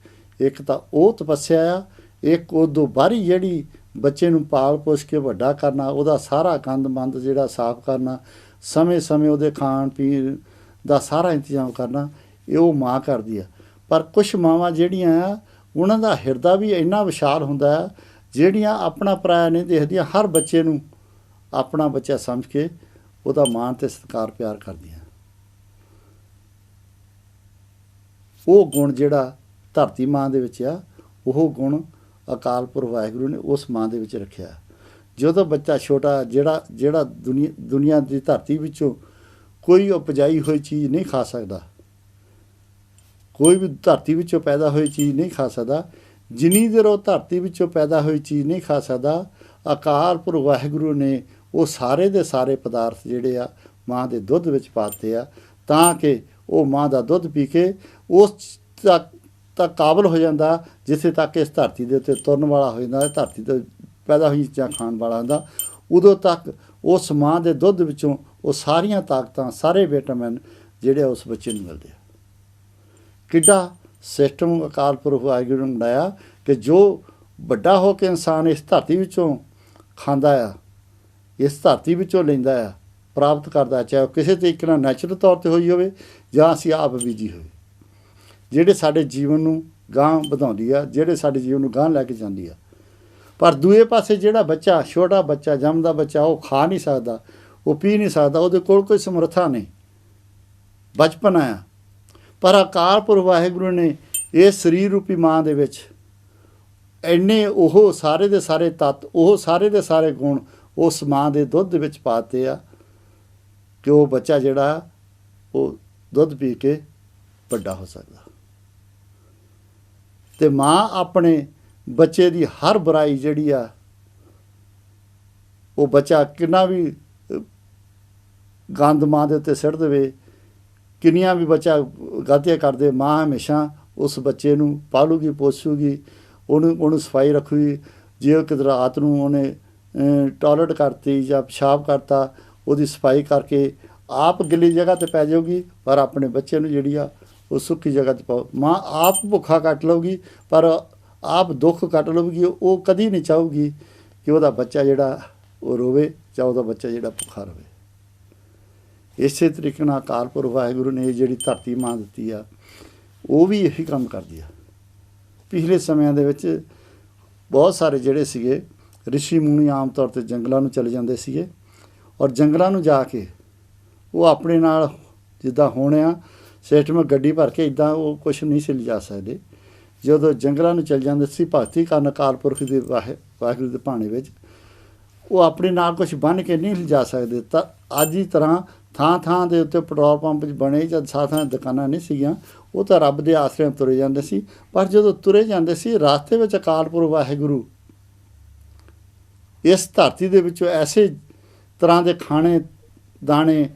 ਇੱਕ ਤਾਂ ਉਹ ਤਪੱਸਿਆ ਆ, ਇੱਕ ਉਦੋਂ ਬਾਹਰੀ ਜਿਹੜੀ ਬੱਚੇ ਨੂੰ ਪਾਲ ਪੋਸ਼ ਕੇ ਵੱਡਾ ਕਰਨਾ, ਉਹਦਾ ਸਾਰਾ ਗੰਦ ਮੰਦ ਜਿਹੜਾ ਸਾਫ਼ ਕਰਨਾ, ਸਮੇਂ ਸਮੇਂ ਉਹਦੇ ਖਾਣ ਪੀਣ ਦਾ ਸਾਰਾ ਇੰਤਜ਼ਾਮ ਕਰਨਾ, ਇਹ ਉਹ ਮਾਂ ਕਰਦੀ ਆ। ਪਰ ਕੁਛ ਮਾਵਾਂ ਜਿਹੜੀਆਂ ਆ ਉਹਨਾਂ ਦਾ ਹਿਰਦਾ ਵੀ ਇੰਨਾ ਵਿਸ਼ਾਲ ਹੁੰਦਾ ਆ, ਜਿਹੜੀਆਂ ਆਪਣਾ ਪਰਾਇਆ ਨਹੀਂ ਦੇਖਦੀਆਂ, ਹਰ ਬੱਚੇ ਨੂੰ ਆਪਣਾ ਬੱਚਾ ਸਮਝ ਕੇ ਉਹਦਾ ਮਾਣ ਅਤੇ ਸਤਿਕਾਰ ਪਿਆਰ ਕਰਦੀਆਂ। ਉਹ ਗੁਣ ਜਿਹੜਾ ਧਰਤੀ ਮਾਂ ਦੇ ਵਿੱਚ ਆ, ਉਹ ਗੁਣ ਅਕਾਲ ਪੁਰਖ ਵਾਹਿਗੁਰੂ ਨੇ ਉਸ ਮਾਂ ਦੇ ਵਿੱਚ ਰੱਖਿਆ। ਜਦੋਂ ਬੱਚਾ ਛੋਟਾ ਜਿਹੜਾ ਦੁਨੀਆ ਦੀ ਧਰਤੀ ਵਿੱਚੋਂ ਕੋਈ ਉਪਜਾਈ ਹੋਈ ਚੀਜ਼ ਨਹੀਂ ਖਾ ਸਕਦਾ, ਕੋਈ ਵੀ ਧਰਤੀ ਵਿੱਚੋਂ ਪੈਦਾ ਹੋਈ ਚੀਜ਼ ਨਹੀਂ ਖਾ ਸਕਦਾ, ਜਿੰਨੀ ਦੇਰ ਉਹ ਧਰਤੀ ਵਿੱਚੋਂ ਪੈਦਾ ਹੋਈ ਚੀਜ਼ ਨਹੀਂ ਖਾ ਸਕਦਾ, ਅਕਾਲ ਪੁਰਖ ਵਾਹਿਗੁਰੂ ਨੇ ਉਹ ਸਾਰੇ ਦੇ ਸਾਰੇ ਪਦਾਰਥ ਜਿਹੜੇ ਆ ਮਾਂ ਦੇ ਦੁੱਧ ਵਿੱਚ ਪਾਤੇ ਆ, ਤਾਂ ਕਿ ਉਹ ਮਾਂ ਦਾ ਦੁੱਧ ਪੀ ਕੇ ਉਸ ਤੱਕ ਕਾਬਲ ਹੋ ਜਾਂਦਾ ਜਿੱਥੇ ਤੱਕ ਇਸ ਧਰਤੀ ਦੇ ਉੱਤੇ ਤੁਰਨ ਵਾਲਾ ਹੋ ਜਾਂਦਾ, ਧਰਤੀ ਤੋਂ ਪੈਦਾ ਹੋਈ ਚੀਜ਼ਾਂ ਖਾਣ ਵਾਲਾ ਹੁੰਦਾ, ਉਦੋਂ ਤੱਕ ਉਸ ਮਾਂ ਦੇ ਦੁੱਧ ਵਿੱਚੋਂ ਉਹ ਸਾਰੀਆਂ ਤਾਕਤਾਂ, ਸਾਰੇ ਵਿਟਾਮਿਨ ਜਿਹੜੇ ਉਸ ਬੱਚੇ ਨੂੰ ਮਿਲਦੇ ਆ। ਕਿੱਡਾ ਸਿਸਟਮ ਅਕਾਲ ਪੁਰਖ ਵਾਹਿਗੁਰੂ ਨੇ ਬਣਾਇਆ ਕਿ ਜੋ ਵੱਡਾ ਹੋ ਕੇ ਇਨਸਾਨ ਇਸ ਧਰਤੀ ਵਿੱਚੋਂ ਖਾਂਦਾ ਆ, ਇਸ ਧਰਤੀ ਵਿੱਚੋਂ ਲੈਂਦਾ ਆ, ਪ੍ਰਾਪਤ ਕਰਦਾ, ਚਾਹੇ ਉਹ ਕਿਸੇ ਤਰੀਕੇ ਨਾਲ ਨੈਚੁਰਲ ਤੌਰ 'ਤੇ ਹੋਈ ਹੋਵੇ ਜਾਂ ਅਸੀਂ ਆਪ ਬੀਜੀ ਹੋਵੇ, ਜਿਹੜੇ ਸਾਡੇ ਜੀਵਨ ਨੂੰ ਗਾਂਹ ਵਧਾਉਂਦੀ ਆ, ਜਿਹੜੇ ਸਾਡੇ ਜੀਵਨ ਨੂੰ ਗਾਂਹ ਲੈ ਕੇ ਜਾਂਦੀ ਆ। ਪਰ ਦੂਏ ਪਾਸੇ ਜਿਹੜਾ ਬੱਚਾ, ਛੋਟਾ ਬੱਚਾ, ਜੰਮਦਾ ਬੱਚਾ, ਉਹ ਖਾ ਨਹੀਂ ਸਕਦਾ, ਉਹ ਪੀ ਨਹੀਂ ਸਕਦਾ, ਉਹਦੇ ਕੋਲ ਕੋਈ ਸਮਰੱਥਾ ਨਹੀਂ, ਬਚਪਨ ਆਇਆ। ਪਰ ਅਕਾਲ ਪੁਰਖ ਵਾਹਿਗੁਰੂ ਨੇ ਇਸ ਸਰੀਰ ਰੂਪੀ ਮਾਂ ਦੇ ਵਿੱਚ ਇੰਨੇ ਉਹ ਸਾਰੇ ਦੇ ਸਾਰੇ ਤੱਤ, ਉਹ ਸਾਰੇ ਦੇ ਸਾਰੇ ਗੁਣ ਉਸ ਮਾਂ ਦੇ ਦੁੱਧ ਦੇ ਵਿੱਚ ਪਾਤੇ ਆ ਕਿ ਉਹ ਬੱਚਾ ਜਿਹੜਾ ਉਹ ਦੁੱਧ ਪੀ ਕੇ ਵੱਡਾ ਹੋ ਸਕਦਾ। ਅਤੇ ਮਾਂ ਆਪਣੇ ਬੱਚੇ ਦੀ ਹਰ ਬੁਰਾਈ ਜਿਹੜੀ ਆ, ਉਹ ਬੱਚਾ ਕਿੰਨਾ ਵੀ ਗੰਦ ਮਾਂ ਦੇ ਉੱਤੇ ਸਿੱਟ ਦੇਵੇ, ਕਿੰਨੀਆਂ ਵੀ ਬੱਚਾ ਗਲਤੀਆਂ ਕਰਦੇ, ਮਾਂ ਹਮੇਸ਼ਾ ਉਸ ਬੱਚੇ ਨੂੰ ਪਾਲੂਗੀ, ਪੋਸੂਗੀ, ਉਹਨੂੰ ਸਫਾਈ ਰੱਖੂਗੀ। ਜੇ ਉਹ ਕਿਤੇ ਰਾਤ ਨੂੰ ਉਹਨੇ ਟੋਇਲਟ ਕਰਤੀ ਜਾਂ ਪਿਸ਼ਾਬ ਕਰਤਾ, ਉਹਦੀ ਸਫਾਈ ਕਰਕੇ ਆਪ ਗਿੱਲੀ ਜਗ੍ਹਾ 'ਤੇ ਪੈ ਜਾਊਗੀ, ਪਰ ਆਪਣੇ ਬੱਚੇ ਨੂੰ ਜਿਹੜੀ ਆ ਉਹ ਸੁੱਕੀ ਜਗ੍ਹਾ 'ਤੇ ਪਾਓ। ਮਾਂ ਆਪ ਭੁੱਖਾ ਕੱਟ ਲਊਗੀ, ਪਰ ਆਪ ਦੁੱਖ ਕੱਟ ਲਊਗੀ, ਉਹ ਕਦੀ ਨਹੀਂ ਚਾਹੂਗੀ ਕਿ ਉਹਦਾ ਬੱਚਾ ਜਿਹੜਾ ਉਹ ਰੋਵੇ ਜਾਂ ਉਹਦਾ ਬੱਚਾ ਜਿਹੜਾ ਭੁੱਖਾ ਰਵੇ। ਇਸੇ ਤਰੀਕੇ ਨਾਲ ਅਕਾਲ ਪੁਰਖ ਵਾਹਿਗੁਰੂ ਨੇ ਜਿਹੜੀ ਧਰਤੀ ਮਾਂ ਦਿੱਤੀ ਆ, ਉਹ ਵੀ ਇਹੀ ਕੰਮ ਕਰਦੀ ਆ। ਪਿਛਲੇ ਸਮਿਆਂ ਦੇ ਵਿੱਚ ਬਹੁਤ ਸਾਰੇ ਜਿਹੜੇ ਸੀਗੇ ਰਿਸ਼ੀ ਮੁਨੀ ਆਮ ਤੌਰ 'ਤੇ ਜੰਗਲਾਂ ਨੂੰ ਚਲੇ ਜਾਂਦੇ ਸੀਗੇ, ਔਰ ਜੰਗਲਾਂ ਨੂੰ ਜਾ ਕੇ ਉਹ ਆਪਣੇ ਨਾਲ ਜਿੱਦਾਂ ਹੁਣ ਆ ਸਿਸਟਮ ਗੱਡੀ ਭਰ ਕੇ, ਇੱਦਾਂ ਉਹ ਕੁਛ ਨਹੀਂ ਸੀ ਲਿਜਾ ਸਕਦੇ। ਜਦੋਂ ਜੰਗਲਾਂ ਨੂੰ ਚਲ ਜਾਂਦੇ ਸੀ ਭਗਤੀ ਕਰਨ ਅਕਾਲ ਪੁਰਖ ਦੇ ਵਾਹਿਗੁਰੂ ਦੇ ਭਾਣੇ ਵਿੱਚ, ਉਹ ਆਪਣੇ ਨਾਲ ਕੁਛ ਬੰਨ੍ਹ ਕੇ ਨਹੀਂ ਲਿਜਾ ਸਕਦੇ। ਤਾਂ ਅੱਜ ਦੀ ਤਰ੍ਹਾਂ ਥਾਂ ਥਾਂ ਦੇ ਉੱਤੇ ਪੈਟਰੋਲ ਪੰਪ ਬਣੇ ਜਾਂ ਥਾਂ ਦੁਕਾਨਾਂ ਨਹੀਂ ਸੀਗੀਆਂ, ਉਹ ਤਾਂ ਰੱਬ ਦੇ ਆਸਰਿਆਂ ਤੁਰੇ ਜਾਂਦੇ ਸੀ। ਪਰ ਜਦੋਂ ਤੁਰੇ ਜਾਂਦੇ ਸੀ, ਰਾਸਤੇ ਵਿੱਚ ਅਕਾਲ ਪੁਰਖ ਵਾਹਿਗੁਰੂ ਇਸ ਧਰਤੀ ਦੇ ਵਿੱਚੋਂ ਐਸੇ ਤਰ੍ਹਾਂ ਦੇ ਖਾਣੇ ਦਾਣੇ,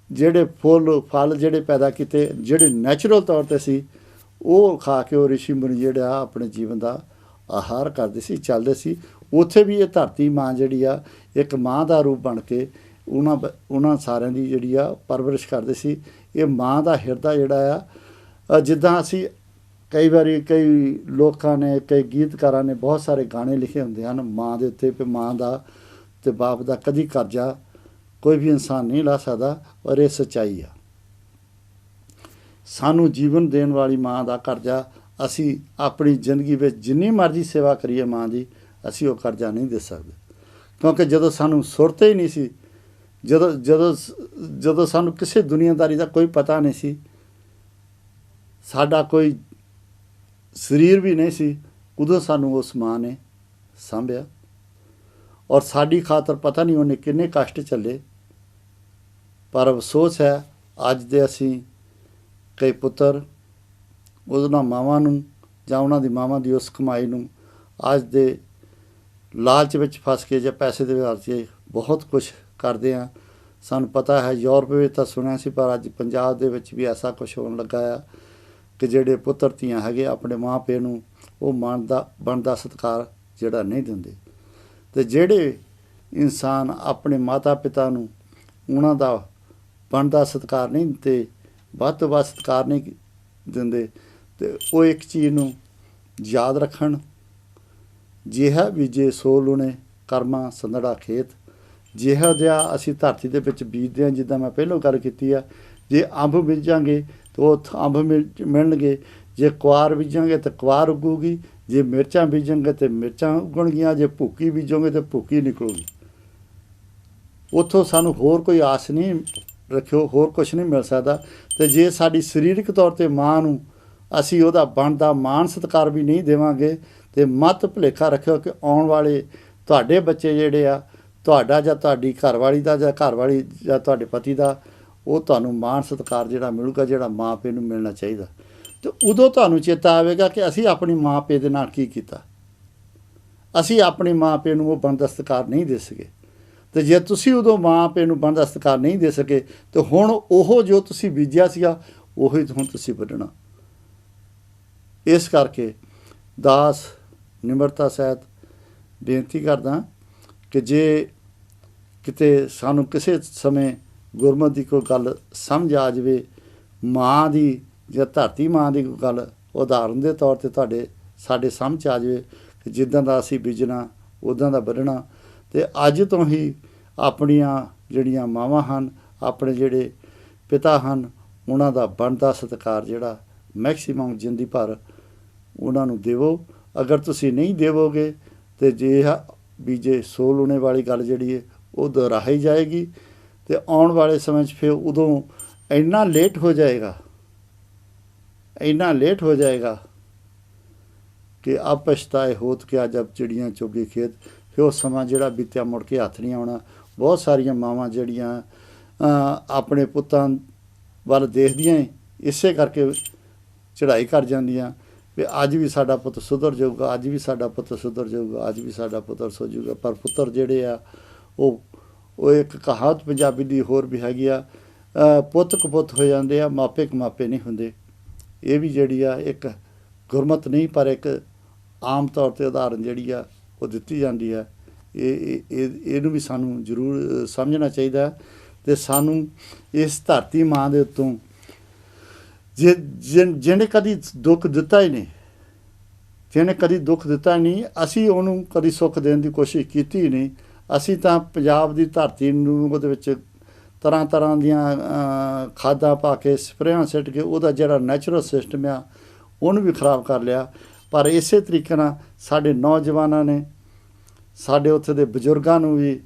ਜਿਹੜੇ ਫੁੱਲ ਫਲ ਜਿਹੜੇ ਪੈਦਾ ਕੀਤੇ, ਜਿਹੜੇ ਨੈਚੁਰਲ ਤੌਰ 'ਤੇ ਸੀ, ਉਹ ਖਾ ਕੇ ਉਹ ਰਿਸ਼ੀ ਮੁਨੀ ਜਿਹੜਾ ਆਪਣੇ ਜੀਵਨ ਦਾ ਆਹਾਰ ਕਰਦੇ ਸੀ, ਚੱਲਦੇ ਸੀ। ਉੱਥੇ ਵੀ ਇਹ ਧਰਤੀ ਮਾਂ ਜਿਹੜੀ ਆ ਇੱਕ ਮਾਂ ਦਾ ਰੂਪ ਬਣ ਕੇ ਉਹਨਾਂ ਸਾਰਿਆਂ ਦੀ ਜਿਹੜੀ ਆ ਪਰਵਰਿਸ਼ ਕਰਦੇ ਸੀ। ਇਹ ਮਾਂ ਦਾ ਹਿਰਦਾ ਜਿਹੜਾ ਆ, ਜਿੱਦਾਂ ਅਸੀਂ ਕਈ ਵਾਰੀ ਕਈ ਲੋਕਾਂ ਨੇ, ਕਈ ਗੀਤਕਾਰਾਂ ਨੇ ਬਹੁਤ ਸਾਰੇ ਗਾਣੇ ਲਿਖੇ ਹੁੰਦੇ ਹਨ ਮਾਂ ਦੇ ਉੱਤੇ, ਵੀ ਮਾਂ ਦਾ ਅਤੇ ਬਾਪ ਦਾ ਕਦੀ ਕਰਜ਼ਾ ਕੋਈ ਵੀ ਇਨਸਾਨ ਨਹੀਂ ਲਾ ਸਕਦਾ, ਔਰ ਇਹ ਸੱਚਾਈ ਆ। ਸਾਨੂੰ ਜੀਵਨ ਦੇਣ ਵਾਲੀ ਮਾਂ ਦਾ ਕਰਜ਼ਾ ਅਸੀਂ ਆਪਣੀ ਜ਼ਿੰਦਗੀ ਵਿੱਚ ਜਿੰਨੀ ਮਰਜ਼ੀ ਸੇਵਾ ਕਰੀਏ ਮਾਂ ਦੀ, ਅਸੀਂ ਉਹ ਕਰਜ਼ਾ ਨਹੀਂ ਦੇ ਸਕਦੇ। ਕਿਉਂਕਿ ਜਦੋਂ ਸਾਨੂੰ ਸੁਰਤ ਹੀ ਨਹੀਂ ਸੀ, ਜਦੋਂ ਸਾਨੂੰ ਕਿਸੇ ਦੁਨੀਆਦਾਰੀ ਦਾ ਕੋਈ ਪਤਾ ਨਹੀਂ ਸੀ, ਸਾਡਾ ਕੋਈ ਸਰੀਰ ਵੀ ਨਹੀਂ ਸੀ, ਉਦੋਂ ਸਾਨੂੰ ਉਸ ਮਾਂ ਨੇ ਸਾਂਭਿਆ, ਔਰ ਸਾਡੀ ਖਾਤਰ ਪਤਾ ਨਹੀਂ ਉਹਨੇ ਕਿੰਨੇ ਕਸ਼ਟ ਝੱਲੇ। ਪਰ ਅਫਸੋਸ ਹੈ ਅੱਜ ਦੇ ਅਸੀਂ ਕਈ ਪੁੱਤਰ ਉਹਨਾਂ ਮਾਵਾਂ ਨੂੰ ਜਾਂ ਉਹਨਾਂ ਦੀ ਮਾਵਾਂ ਦੀ ਉਸ ਕਮਾਈ ਨੂੰ ਅੱਜ ਦੇ ਲਾਲਚ ਵਿੱਚ ਫਸ ਕੇ ਜਾਂ ਪੈਸੇ ਦੇ ਵਾਸਤੇ ਬਹੁਤ ਕੁਛ ਕਰਦੇ ਹਾਂ। ਸਾਨੂੰ ਪਤਾ ਹੈ ਯੂਰਪ ਵਿੱਚ ਤਾਂ ਸੁਣਿਆ ਸੀ, ਪਰ ਅੱਜ ਪੰਜਾਬ ਦੇ ਵਿੱਚ ਵੀ ਐਸਾ ਕੁਛ ਹੋਣ ਲੱਗਾ ਆ ਕਿ ਜਿਹੜੇ ਪੁੱਤਰ ਧੀਆਂ ਹੈਗੇ ਆਪਣੇ ਮਾਂ ਪਿਓ ਨੂੰ ਉਹ ਬਣਦਾ ਸਤਿਕਾਰ ਜਿਹੜਾ ਨਹੀਂ ਦਿੰਦੇ। ਅਤੇ ਜਿਹੜੇ ਇਨਸਾਨ ਆਪਣੇ ਮਾਤਾ ਪਿਤਾ ਨੂੰ ਉਹਨਾਂ ਦਾ ਬਣਦਾ ਸਤਿਕਾਰ ਨਹੀਂ ਦਿੰਦੇ, ਵੱਧ ਤੋਂ ਵੱਧ ਸਤਿਕਾਰ ਨਹੀਂ ਦਿੰਦੇ, ਅਤੇ ਉਹ ਇੱਕ ਚੀਜ਼ ਨੂੰ ਯਾਦ ਰੱਖਣ, ਜਿਹਾ ਬੀਜੇ ਸੋ ਲੂਣੇ ਕਰਮਾਂ ਸੰਧੜਾ ਖੇਤ। ਜਿਹੋ ਜਿਹਾ ਅਸੀਂ ਧਰਤੀ ਦੇ ਵਿੱਚ ਬੀਜਦੇ ਹਾਂ, ਜਿੱਦਾਂ ਮੈਂ ਪਹਿਲਾਂ ਗੱਲ ਕੀਤੀ ਆ, ਜੇ ਅੰਬ ਬੀਜਾਂਗੇ ਤਾਂ ਉਹ ਅੰਬ ਮਿਲਣਗੇ, ਜੇ ਕੁਆਰ ਬੀਜਾਂਗੇ ਤਾਂ ਕੁਆਰ ਉੱਗੂਗੀ, ਜੇ ਮਿਰਚਾਂ ਬੀਜਾਂਗੇ ਤਾਂ ਮਿਰਚਾਂ ਉੱਗਣਗੀਆਂ, ਜੇ ਭੁੱਕੀ ਬੀਜੋਗੇ ਤਾਂ ਭੁੱਕੀ ਨਿਕਲੂਗੀ। ਉੱਥੋਂ ਸਾਨੂੰ ਹੋਰ ਕੋਈ ਆਸ ਨਹੀਂ ਰੱਖਿਓ, ਹੋਰ ਕੁਛ ਨਹੀਂ ਮਿਲ ਸਕਦਾ। ਅਤੇ ਜੇ ਸਾਡੀ ਸਰੀਰਕ ਤੌਰ 'ਤੇ ਮਾਂ ਨੂੰ ਅਸੀਂ ਉਹਦਾ ਬਣਦਾ ਮਾਣ ਸਤਿਕਾਰ ਵੀ ਨਹੀਂ ਦੇਵਾਂਗੇ, ਅਤੇ ਮੱਤ ਭੁਲੇਖਾ ਰੱਖਿਓ ਕਿ ਆਉਣ ਵਾਲੇ ਤੁਹਾਡੇ ਬੱਚੇ ਜਿਹੜੇ ਆ, ਤੁਹਾਡਾ ਜਾਂ ਤੁਹਾਡੀ ਘਰਵਾਲੀ ਦਾ ਜਾਂ ਘਰਵਾਲੀ ਜਾਂ ਤੁਹਾਡੇ ਪਤੀ ਦਾ, ਉਹ ਤੁਹਾਨੂੰ ਮਾਣ ਸਤਿਕਾਰ ਜਿਹੜਾ ਮਿਲੂਗਾ, ਜਿਹੜਾ ਮਾਂ ਪਿਓ ਨੂੰ ਮਿਲਣਾ ਚਾਹੀਦਾ। ਅਤੇ ਉਦੋਂ ਤੁਹਾਨੂੰ ਚੇਤਾ ਆਵੇਗਾ ਕਿ ਅਸੀਂ ਆਪਣੀ ਮਾਂ ਪਿਓ ਦੇ ਨਾਲ ਕੀ ਕੀਤਾ। ਅਸੀਂ ਆਪਣੇ ਮਾਂ ਪਿਓ ਨੂੰ ਉਹ ਬਣਦਾ ਸਤਿਕਾਰ ਨਹੀਂ ਦੇ ਸਕੇ, ਅਤੇ ਜੇ ਤੁਸੀਂ ਉਦੋਂ ਮਾਂ ਪਿਓ ਨੂੰ ਬਣਦਾ ਸਤਿਕਾਰ ਨਹੀਂ ਦੇ ਸਕੇ, ਤਾਂ ਹੁਣ ਉਹ ਜੋ ਤੁਸੀਂ ਬੀਜਿਆ ਸੀਗਾ ਉਹੀ ਹੁਣ ਤੁਸੀਂ ਵੱਢਣਾ। ਇਸ ਕਰਕੇ ਦਾਸ ਨਿਮਰਤਾ ਸਹਿਤ ਬੇਨਤੀ ਕਰਦਾ ਕਿ ਜੇ ਕਿਤੇ ਸਾਨੂੰ ਕਿਸੇ ਸਮੇਂ ਗੁਰਮਤਿ ਦੀ ਕੋਈ ਗੱਲ ਸਮਝ ਆ ਜਾਵੇ, ਮਾਂ ਦੀ ਜਾਂ ਧਰਤੀ ਮਾਂ ਦੀ ਕੋਈ ਗੱਲ ਉਦਾਹਰਨ ਦੇ ਤੌਰ 'ਤੇ ਸਾਡੇ ਸਮਝ ਆ ਜਾਵੇ ਕਿ ਜਿੱਦਾਂ ਦਾ ਅਸੀਂ ਬੀਜਣਾ ਉੱਦਾਂ ਦਾ ਵੱਢਣਾ। ਅਤੇ ਅੱਜ ਤੋਂ ਹੀ ਆਪਣੀਆਂ ਜਿਹੜੀਆਂ ਮਾਵਾਂ ਹਨ, ਆਪਣੇ ਜਿਹੜੇ ਪਿਤਾ ਹਨ, ਉਹਨਾਂ ਦਾ ਬਣਦਾ ਸਤਿਕਾਰ ਜਿਹੜਾ ਮੈਕਸੀਮਮ ਜ਼ਿੰਦਗੀ ਭਰ ਉਹਨਾਂ ਨੂੰ ਦੇਵੋ। ਅਗਰ ਤੁਸੀਂ ਨਹੀਂ ਦੇਵੋਗੇ ਤਾਂ ਜੇ ਬੀਜੇ ਸੋ ਲੂਣੇ ਵਾਲੀ ਗੱਲ ਜਿਹੜੀ ਹੈ ਉਹ ਦੁਹਰਾਈ ਜਾਏਗੀ, ਅਤੇ ਆਉਣ ਵਾਲੇ ਸਮੇਂ 'ਚ ਫਿਰ ਉਦੋਂ ਇੰਨਾ ਲੇਟ ਹੋ ਜਾਏਗਾ ਕਿ ਅਬ ਪਛਤਾਏ ਹੋਤ ਕਿਆ ਜਬ ਚਿੜੀਆਂ ਚੁਗੇ ਖੇਤ। ਫਿਰ ਉਹ ਸਮਾਂ ਜਿਹੜਾ ਬੀਤਿਆ ਮੁੜ ਕੇ ਹੱਥ ਨਹੀਂ ਆਉਣਾ। ਬਹੁਤ ਸਾਰੀਆਂ ਮਾਵਾਂ ਜਿਹੜੀਆਂ ਆਪਣੇ ਪੁੱਤਾਂ ਵੱਲ ਦੇਖਦੀਆਂ ਇਸੇ ਕਰਕੇ ਚੜ੍ਹਾਈ ਕਰ ਜਾਂਦੀਆਂ ਵੀ ਅੱਜ ਵੀ ਸਾਡਾ ਪੁੱਤ ਸੁਧਰ ਜਾਊਗਾ, ਅੱਜ ਵੀ ਸਾਡਾ ਪੁੱਤ ਸੁਧਰ ਜਾਊਗਾ, ਅੱਜ ਵੀ ਸਾਡਾ ਪੁੱਤਰ ਸੋ ਜਾਊਗਾ। ਪਰ ਪੁੱਤਰ ਜਿਹੜੇ ਆ ਉਹ ਇੱਕ ਕਹਾਵਤ ਪੰਜਾਬੀ ਦੀ ਹੋਰ ਵੀ ਹੈਗੀ ਆ, ਪੁੱਤ ਕਪੁੱਤ ਹੋ ਜਾਂਦੇ ਆ, ਮਾਪੇ ਕਮਾਪੇ ਨਹੀਂ ਹੁੰਦੇ। ਇਹ ਵੀ ਜਿਹੜੀ ਆ ਇੱਕ ਗੁਰਮਤ ਨਹੀਂ, ਪਰ ਇੱਕ ਆਮ ਤੌਰ 'ਤੇ ਉਦਾਹਰਨ ਜਿਹੜੀ ਆ ਉਹ ਦਿੱਤੀ ਜਾਂਦੀ ਹੈ। ਇਹਨੂੰ ਵੀ ਸਾਨੂੰ ਜ਼ਰੂਰ ਸਮਝਣਾ ਚਾਹੀਦਾ। ਅਤੇ ਸਾਨੂੰ ਇਸ ਧਰਤੀ ਮਾਂ ਦੇ ਉੱਤੋਂ ਜਿਹਨੇ ਕਦੀ ਦੁੱਖ ਦਿੱਤਾ ਹੀ ਨਹੀਂ, ਅਸੀਂ ਉਹਨੂੰ ਕਦੀ ਸੁੱਖ ਦੇਣ ਦੀ ਕੋਸ਼ਿਸ਼ ਕੀਤੀ ਹੀ ਨਹੀਂ। ਅਸੀਂ ਤਾਂ ਪੰਜਾਬ ਦੀ ਧਰਤੀ ਨੂੰ ਉਹਦੇ ਵਿੱਚ ਤਰ੍ਹਾਂ ਤਰ੍ਹਾਂ ਦੀਆਂ ਖਾਦਾਂ ਪਾ ਕੇ, ਸਪਰੇਆਂ ਸਿੱਟ ਕੇ ਉਹਦਾ ਜਿਹੜਾ ਨੈਚੁਰਲ ਸਿਸਟਮ ਆ ਉਹਨੂੰ ਵੀ ਖਰਾਬ ਕਰ ਲਿਆ। ਪਰ ਇਸੇ ਤਰੀਕੇ ਨਾਲ ਸਾਡੇ ਨੌਜਵਾਨਾਂ ਨੇ, ਸਾਡੇ ਉੱਥੇ ਦੇ ਬਜ਼ੁਰਗਾਂ ਨੂੰ ਵੀ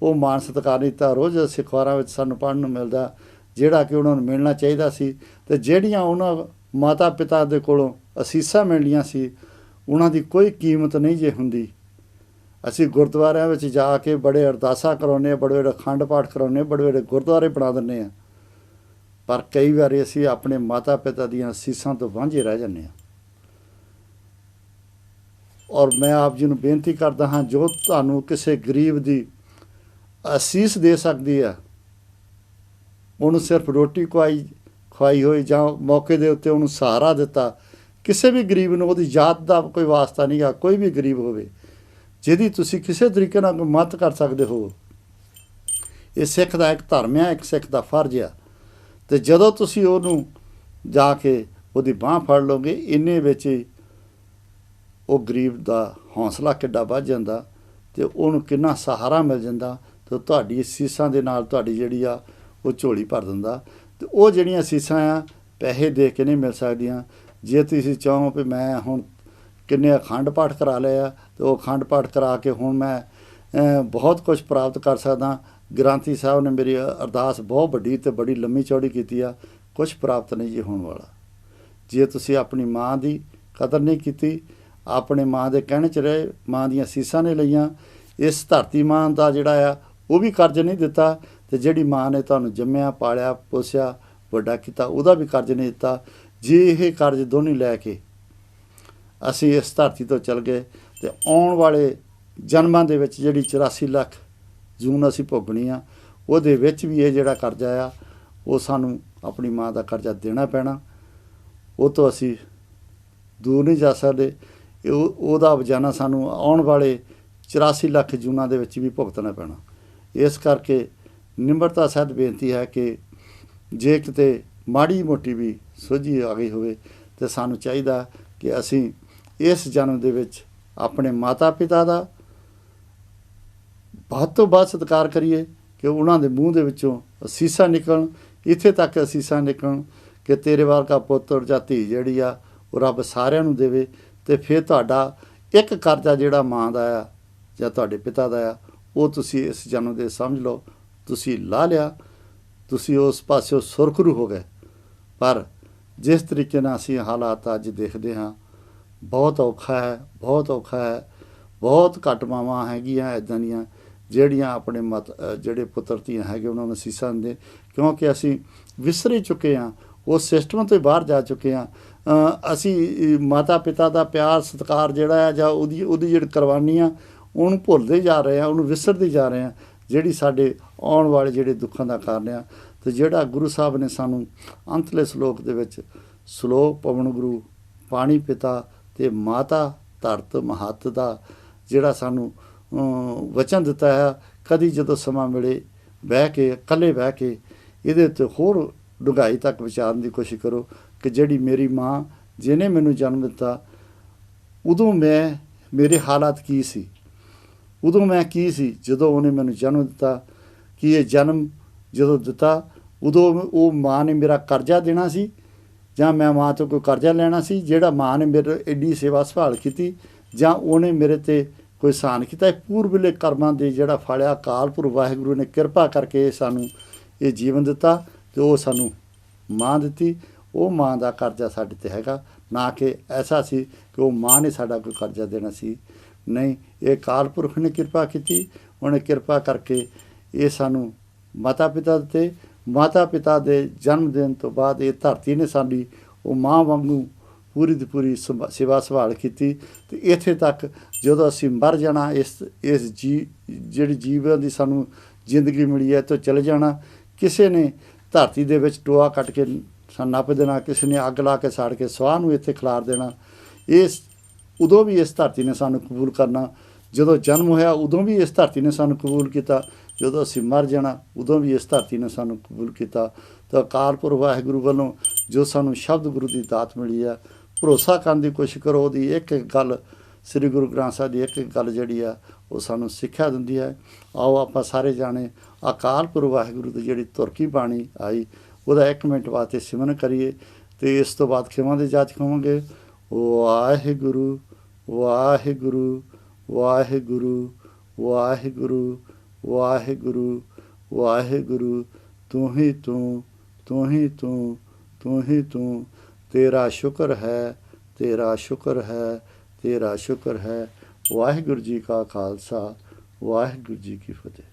ਉਹ ਮਾਣ ਸਤਿਕਾਰ ਨਹੀਂ ਦਿੱਤਾ। ਰੋਜ਼ ਅਸੀਂ ਅਖਬਾਰਾਂ ਵਿੱਚ ਸਾਨੂੰ ਪੜ੍ਹਨ ਨੂੰ ਮਿਲਦਾ ਜਿਹੜਾ ਕਿ ਉਹਨਾਂ ਨੂੰ ਮਿਲਣਾ ਚਾਹੀਦਾ ਸੀ। ਅਤੇ ਜਿਹੜੀਆਂ ਉਹਨਾਂ ਮਾਤਾ ਪਿਤਾ ਦੇ ਕੋਲੋਂ ਅਸੀਸਾਂ ਮਿਲਣੀਆਂ ਸੀ, ਉਹਨਾਂ ਦੀ ਕੋਈ ਕੀਮਤ ਨਹੀਂ ਜੇ ਹੁੰਦੀ। ਅਸੀਂ ਗੁਰਦੁਆਰਿਆਂ ਵਿੱਚ ਜਾ ਕੇ ਬੜੇ ਅਰਦਾਸਾਂ ਕਰਾਉਂਦੇ ਹਾਂ, ਬੜੇ ਅਖੰਡ ਪਾਠ ਕਰਾਉਂਦੇ ਹਾਂ, ਬੜੇ ਗੁਰਦੁਆਰੇ ਬਣਾ ਦਿੰਦੇ ਹਾਂ, ਪਰ ਕਈ ਵਾਰੀ ਅਸੀਂ ਆਪਣੇ ਮਾਤਾ ਪਿਤਾ ਦੀਆਂ ਅਸੀਸਾਂ ਤੋਂ ਵਾਂਝੇ ਰਹਿ ਜਾਂਦੇ ਹਾਂ। ਔਰ ਮੈਂ ਆਪ ਜੀ ਨੂੰ ਬੇਨਤੀ ਕਰਦਾ ਹਾਂ, ਜੋ ਤੁਹਾਨੂੰ ਕਿਸੇ ਗਰੀਬ ਦੀ ਅਸੀਸ ਦੇ ਸਕਦੀ ਆ, ਉਹਨੂੰ ਸਿਰਫ ਰੋਟੀ ਖਵਾਈ ਹੋਈ ਜਾਂ ਮੌਕੇ ਦੇ ਉੱਤੇ ਉਹਨੂੰ ਸਹਾਰਾ ਦਿੱਤਾ, ਕਿਸੇ ਵੀ ਗਰੀਬ ਨੂੰ ਉਹਦੀ ਜਾਤ ਦਾ ਕੋਈ ਵਾਸਤਾ ਨਹੀਂ ਗਾ, ਕੋਈ ਵੀ ਗਰੀਬ ਹੋਵੇ ਜਿਹਦੀ ਤੁਸੀਂ ਕਿਸੇ ਤਰੀਕੇ ਨਾਲ ਮਦਦ ਕਰ ਸਕਦੇ ਹੋ। ਇਹ ਸਿੱਖ ਦਾ ਇੱਕ ਧਰਮ ਆ, ਇੱਕ ਸਿੱਖ ਦਾ ਫਰਜ਼ ਆ। ਅਤੇ ਜਦੋਂ ਤੁਸੀਂ ਉਹਨੂੰ ਜਾ ਕੇ ਉਹਦੀ ਬਾਂਹ ਫੜ ਲਓਗੇ, ਇੰਨੇ ਵਿੱਚ ਹੀ ਉਹ ਗਰੀਬ ਦਾ ਹੌਸਲਾ ਕਿੱਡਾ ਵੱਧ ਜਾਂਦਾ ਅਤੇ ਉਹਨੂੰ ਕਿੰਨਾ ਸਹਾਰਾ ਮਿਲ ਜਾਂਦਾ, ਅਤੇ ਤੁਹਾਡੀ ਅਸੀਸਾਂ ਦੇ ਨਾਲ ਤੁਹਾਡੀ ਜਿਹੜੀ ਆ ਉਹ ਝੋਲੀ ਭਰ ਦਿੰਦਾ। ਅਤੇ ਉਹ ਜਿਹੜੀਆਂ ਅਸੀਸਾਂ ਆ ਪੈਸੇ ਦੇ ਕੇ ਨਹੀਂ ਮਿਲ ਸਕਦੀਆਂ। ਜੇ ਤੁਸੀਂ ਚਾਹੋ ਵੀ ਮੈਂ ਹੁਣ ਕਿੰਨੇ ਅਖੰਡ ਪਾਠ ਕਰਾ ਲਏ ਆ, ਅਤੇ ਉਹ ਅਖੰਡ ਪਾਠ ਕਰਾ ਕੇ ਹੁਣ ਮੈਂ ਬਹੁਤ ਕੁਛ ਪ੍ਰਾਪਤ ਕਰ ਸਕਦਾ। ਗ੍ਰੰਥੀ ਸਾਹਿਬ ਨੇ ਮੇਰੀ ਅਰਦਾਸ ਬਹੁਤ ਵੱਡੀ ਅਤੇ ਬੜੀ ਲੰਮੀ ਚੌੜੀ ਕੀਤੀ ਆ, ਕੁਛ ਪ੍ਰਾਪਤ ਨਹੀਂ ਜੀ ਹੋਣ ਵਾਲਾ। ਜੇ ਤੁਸੀਂ ਆਪਣੀ ਮਾਂ ਦੀ ਕਦਰ ਨਹੀਂ ਕੀਤੀ, ਆਪਣੇ ਮਾਂ ਦੇ ਕਹਿਣੇ 'ਚ ਰਹੇ, ਮਾਂ ਦੀਆਂ ਅਸੀਸਾਂ ਨੇ ਲਈਆਂ, ਇਸ ਧਰਤੀ ਮਾਂ ਦਾ ਜਿਹੜਾ ਆ ਉਹ ਵੀ ਕਰਜ਼ ਨਹੀਂ ਦਿੱਤਾ, ਅਤੇ ਜਿਹੜੀ ਮਾਂ ਨੇ ਤੁਹਾਨੂੰ ਜੰਮਿਆ ਪਾਲਿਆ ਪੋਸਿਆ ਵੱਡਾ ਕੀਤਾ ਉਹਦਾ ਵੀ ਕਰਜ਼ ਨਹੀਂ ਦਿੱਤਾ। ਜੇ ਇਹ ਕਰਜ਼ ਦੋਨੇ ਲੈ ਕੇ ਅਸੀਂ ਇਸ ਧਰਤੀ ਤੋਂ ਚੱਲ ਗਏ, ਅਤੇ ਆਉਣ ਵਾਲੇ ਜਨਮਾਂ ਦੇ ਵਿੱਚ ਜਿਹੜੀ 84 ਲੱਖ ਜੂਨ ਅਸੀਂ ਭੋਗਣੀ ਆ, ਉਹਦੇ ਵਿੱਚ ਵੀ ਇਹ ਜਿਹੜਾ ਕਰਜ਼ਾ ਆ ਉਹ ਸਾਨੂੰ ਆਪਣੀ ਮਾਂ ਦਾ ਕਰਜ਼ਾ ਦੇਣਾ ਪੈਣਾ। ਉਹ ਤੋਂ ਅਸੀਂ ਦੂਰ ਨਹੀਂ ਜਾ ਸਕਦੇ। ਉਹਦਾ ਵਜਾਨਾ ਸਾਨੂੰ ਆਉਣ ਵਾਲੇ 84 ਲੱਖ ਜੂਨਾਂ ਦੇ ਵਿੱਚ ਵੀ ਭੁਗਤਣਾ ਪੈਣਾ। ਇਸ ਕਰਕੇ ਨਿਮਰਤਾ ਸਹਿਤ ਬੇਨਤੀ ਹੈ ਕਿ ਜੇ ਕਿਤੇ ਮਾੜੀ ਮੋਟੀ ਵੀ ਸੋਝੀ ਆ ਗਈ ਹੋਵੇ ਤਾਂ ਸਾਨੂੰ ਚਾਹੀਦਾ ਕਿ ਅਸੀਂ ਇਸ ਜਨਮ ਦੇ ਵਿੱਚ ਆਪਣੇ ਮਾਤਾ ਪਿਤਾ ਦਾ ਵੱਧ ਤੋਂ ਵੱਧ ਸਤਿਕਾਰ ਕਰੀਏ ਕਿ ਉਹਨਾਂ ਦੇ ਮੂੰਹ ਦੇ ਵਿੱਚੋਂ ਅਸੀਸਾਂ ਨਿਕਲਣ, ਇੱਥੇ ਤੱਕ ਅਸੀਸਾਂ ਨਿਕਲਣ ਕਿ ਤੇਰੇ ਵਰਗਾ ਪੁੱਤਰ ਜਾਂ ਧੀ ਜਿਹੜੀ ਆ ਉਹ ਰੱਬ ਸਾਰਿਆਂ ਨੂੰ ਦੇਵੇ। ਅਤੇ ਫਿਰ ਤੁਹਾਡਾ ਇੱਕ ਕਰਜ਼ਾ ਜਿਹੜਾ ਮਾਂ ਦਾ ਆ ਜਾਂ ਤੁਹਾਡੇ ਪਿਤਾ ਦਾ ਆ ਉਹ ਤੁਸੀਂ ਇਸ ਜਨਮ ਦੇ ਸਮਝ ਲਓ ਤੁਸੀਂ ਲਾਹ ਲਿਆ, ਤੁਸੀਂ ਉਸ ਪਾਸਿਓਂ ਸੁਰਖਰੂ ਹੋ ਗਏ। ਪਰ ਜਿਸ ਤਰੀਕੇ ਨਾਲ ਅਸੀਂ ਹਾਲਾਤ ਅੱਜ ਦੇਖਦੇ ਹਾਂ ਬਹੁਤ ਔਖਾ ਹੈ, ਬਹੁਤ ਔਖਾ ਹੈ। ਬਹੁਤ ਘੱਟ ਮਾਵਾਂ ਹੈਗੀਆਂ ਇੱਦਾਂ ਦੀਆਂ ਜਿਹੜੀਆਂ ਆਪਣੇ ਜਿਹੜੇ ਪੁੱਤਰ ਧੀਆਂ ਹੈਗੇ ਉਹਨਾਂ ਨੂੰ ਅਸੀਸਾਂ ਦਿੰਦੇ, ਕਿਉਂਕਿ ਅਸੀਂ ਵਿਸਰ ਹੀ ਚੁੱਕੇ ਹਾਂ, ਉਸ ਸਿਸਟਮ ਤੋਂ ਬਾਹਰ ਜਾ ਚੁੱਕੇ ਹਾਂ। ਅਸੀਂ ਮਾਤਾ ਪਿਤਾ ਦਾ ਪਿਆਰ ਸਤਿਕਾਰ ਜਿਹੜਾ ਆ ਜਾਂ ਉਹਦੀ ਜਿਹੜੀ ਕੁਰਬਾਨੀ ਆ ਉਹਨੂੰ ਭੁੱਲਦੇ ਜਾ ਰਹੇ ਹਾਂ, ਉਹਨੂੰ ਵਿਸਰਦੇ ਜਾ ਰਹੇ ਹਾਂ, ਜਿਹੜੀ ਸਾਡੇ ਆਉਣ ਵਾਲੇ ਜਿਹੜੇ ਦੁੱਖਾਂ ਦਾ ਕਾਰਨ ਆ। ਅਤੇ ਜਿਹੜਾ ਗੁਰੂ ਸਾਹਿਬ ਨੇ ਸਾਨੂੰ ਅੰਤਲੇ ਸਲੋਕ ਦੇ ਵਿੱਚ ਸਲੋਕ ਪਵਨ ਗੁਰੂ ਪਾਣੀ ਪਿਤਾ ਅਤੇ ਮਾਤਾ ਧਰਤ ਮਹੱਤ ਦਾ ਜਿਹੜਾ ਸਾਨੂੰ ਵਚਨ ਦਿੱਤਾ ਹੈ, ਕਦੀ ਜਦੋਂ ਸਮਾਂ ਮਿਲੇ ਬਹਿ ਕੇ ਇਕੱਲੇ ਬਹਿ ਕੇ ਇਹਦੇ ਉੱਤੇ ਹੋਰ ਡੂੰਘਾਈ ਤੱਕ ਵਿਚਾਰਨ ਦੀ ਕੋਸ਼ਿਸ਼ ਕਰੋ ਕਿ ਜਿਹੜੀ ਮੇਰੀ ਮਾਂ ਜਿਹਨੇ ਮੈਨੂੰ ਜਨਮ ਦਿੱਤਾ ਉਦੋਂ ਮੇਰੇ ਹਾਲਾਤ ਕੀ ਸੀ, ਉਦੋਂ ਮੈਂ ਕੀ ਸੀ ਜਦੋਂ ਉਹਨੇ ਮੈਨੂੰ ਜਨਮ ਦਿੱਤਾ। ਕਿ ਇਹ ਜਨਮ ਜਦੋਂ ਦਿੱਤਾ ਉਦੋਂ ਉਹ ਮਾਂ ਨੇ ਮੇਰਾ ਕਰਜ਼ਾ ਦੇਣਾ ਸੀ ਜਾਂ ਮੈਂ ਮਾਂ ਤੋਂ ਕੋਈ ਕਰਜ਼ਾ ਲੈਣਾ ਸੀ? ਜਿਹੜਾ ਮਾਂ ਨੇ ਮੇਰੇ ਐਡੀ ਸੇਵਾ ਸੰਭਾਲ ਕੀਤੀ ਜਾਂ ਉਹਨੇ ਮੇਰੇ 'ਤੇ ਕੋਈ ਅਹਿਸਾਨ ਕੀਤਾ? ਇਹ ਪੂਰਬਲੇ ਕਰਮਾਂ ਦੇ ਜਿਹੜਾ ਫਲਿਆ ਅਕਾਲ ਪੁਰਖ ਵਾਹਿਗੁਰੂ ਨੇ ਕਿਰਪਾ ਕਰਕੇ ਸਾਨੂੰ ਇਹ ਜੀਵਨ ਦਿੱਤਾ ਅਤੇ ਉਹ ਸਾਨੂੰ ਮਾਂ ਦਿੱਤੀ। ਉਹ ਮਾਂ ਦਾ ਕਰਜ਼ਾ ਸਾਡੇ 'ਤੇ ਹੈਗਾ, ਨਾ ਕਿ ਐਸਾ ਸੀ ਕਿ ਉਹ ਮਾਂ ਨੇ ਸਾਡਾ ਕੋਈ ਕਰਜ਼ਾ ਦੇਣਾ ਸੀ। ਨਹੀਂ, ਇਹ ਅਕਾਲ ਪੁਰਖ ਨੇ ਕਿਰਪਾ ਕੀਤੀ, ਉਹਨੇ ਕਿਰਪਾ ਕਰਕੇ ਇਹ ਸਾਨੂੰ ਮਾਤਾ ਪਿਤਾ ਦਿੱਤੇ। ਮਾਤਾ ਪਿਤਾ ਦੇ ਜਨਮ ਦੇਣ ਤੋਂ ਬਾਅਦ ਇਹ ਧਰਤੀ ਨੇ ਸਾਡੀ ਉਹ ਮਾਂ ਵਾਂਗੂ ਪੂਰੀ ਦੀ ਪੂਰੀ ਸੇਵਾ ਸੰਭਾਲ ਕੀਤੀ। ਅਤੇ ਇੱਥੇ ਤੱਕ ਜਦੋਂ ਅਸੀਂ ਮਰ ਜਾਣਾ, ਇਸ ਜਿਹੜੀ ਜੀਵਨ ਦੀ ਸਾਨੂੰ ਜ਼ਿੰਦਗੀ ਮਿਲੀ ਹੈ ਤੋਂ ਚਲੇ ਜਾਣਾ। ਕਿਸੇ ਨੇ ਧਰਤੀ ਦੇ ਵਿੱਚ ਟੋਆ ਕੱਟ ਕੇ ਨੱਪ ਦੇਣਾ, ਕਿਸੇ ਨੇ ਅੱਗ ਲਾ ਕੇ ਸਾੜ ਕੇ ਸਵਾਹ ਨੂੰ ਇੱਥੇ ਖਿਲਾਰ ਦੇਣਾ। ਉਦੋਂ ਵੀ ਇਸ ਧਰਤੀ ਨੇ ਸਾਨੂੰ ਕਬੂਲ ਕਰਨਾ। ਜਦੋਂ ਜਨਮ ਹੋਇਆ ਉਦੋਂ ਵੀ ਇਸ ਧਰਤੀ ਨੇ ਸਾਨੂੰ ਕਬੂਲ ਕੀਤਾ, ਜਦੋਂ ਅਸੀਂ ਮਰ ਜਾਣਾ ਉਦੋਂ ਵੀ ਇਸ ਧਰਤੀ ਨੇ ਸਾਨੂੰ ਕਬੂਲ ਕੀਤਾ। ਤਾਂ ਅਕਾਲ ਪੁਰਖ ਵਾਹਿਗੁਰੂ ਵੱਲੋਂ ਜੋ ਸਾਨੂੰ ਸ਼ਬਦ ਗੁਰੂ ਦੀ ਦਾਤ ਮਿਲੀ ਆ, ਭਰੋਸਾ ਕਰਨ ਦੀ ਕੋਸ਼ਿਸ਼ ਕਰੋ। ਉਹਦੀ ਇੱਕ ਇੱਕ ਗੱਲ, ਸ੍ਰੀ ਗੁਰੂ ਗ੍ਰੰਥ ਸਾਹਿਬ ਦੀ ਇੱਕ ਇੱਕ ਗੱਲ ਜਿਹੜੀ ਆ ਉਹ ਸਾਨੂੰ ਸਿੱਖਿਆ ਦਿੰਦੀ ਹੈ। ਆਓ ਆਪਾਂ ਸਾਰੇ ਜਾਣੇ ਅਕਾਲ ਪੁਰਖ ਵਾਹਿਗੁਰੂ ਦੀ ਜਿਹੜੀ ਤੁਰਕੀ ਬਾਣੀ ਆਈ ਉਹਦਾ 1 ਮਿੰਟ ਵਾਸਤੇ ਸਿਮਰਨ ਕਰੀਏ ਅਤੇ ਇਸ ਤੋਂ ਬਾਅਦ ਖਿਮਾ ਦੀ ਜਾਚ ਖਾਵਾਂਗੇ। ਵਾਹਿਗੁਰੂ ਵਾਹਿਗੁਰੂ ਵਾਹਿਗੁਰੂ ਵਾਹਿਗੁਰੂ ਵਾਹਿਗੁਰੂ ਵਾਹਿਗੁਰੂ। ਤੂੰ ਹੀ ਤੂੰ, ਤੂੰ ਹੀ ਤੂੰ, ਤੂੰ ਹੀ ਤੂੰ। ਤੇਰਾ ਸ਼ੁਕਰ ਹੈ, ਤੇਰਾ ਸ਼ੁਕਰ ਹੈ, ਤੇਰਾ ਸ਼ੁਕਰ ਹੈ। ਵਾਹਿਗੁਰੂ ਜੀ ਕਾ ਖਾਲਸਾ, ਵਾਹਿਗੁਰੂ ਜੀ ਕੀ ਫਤਿਹ।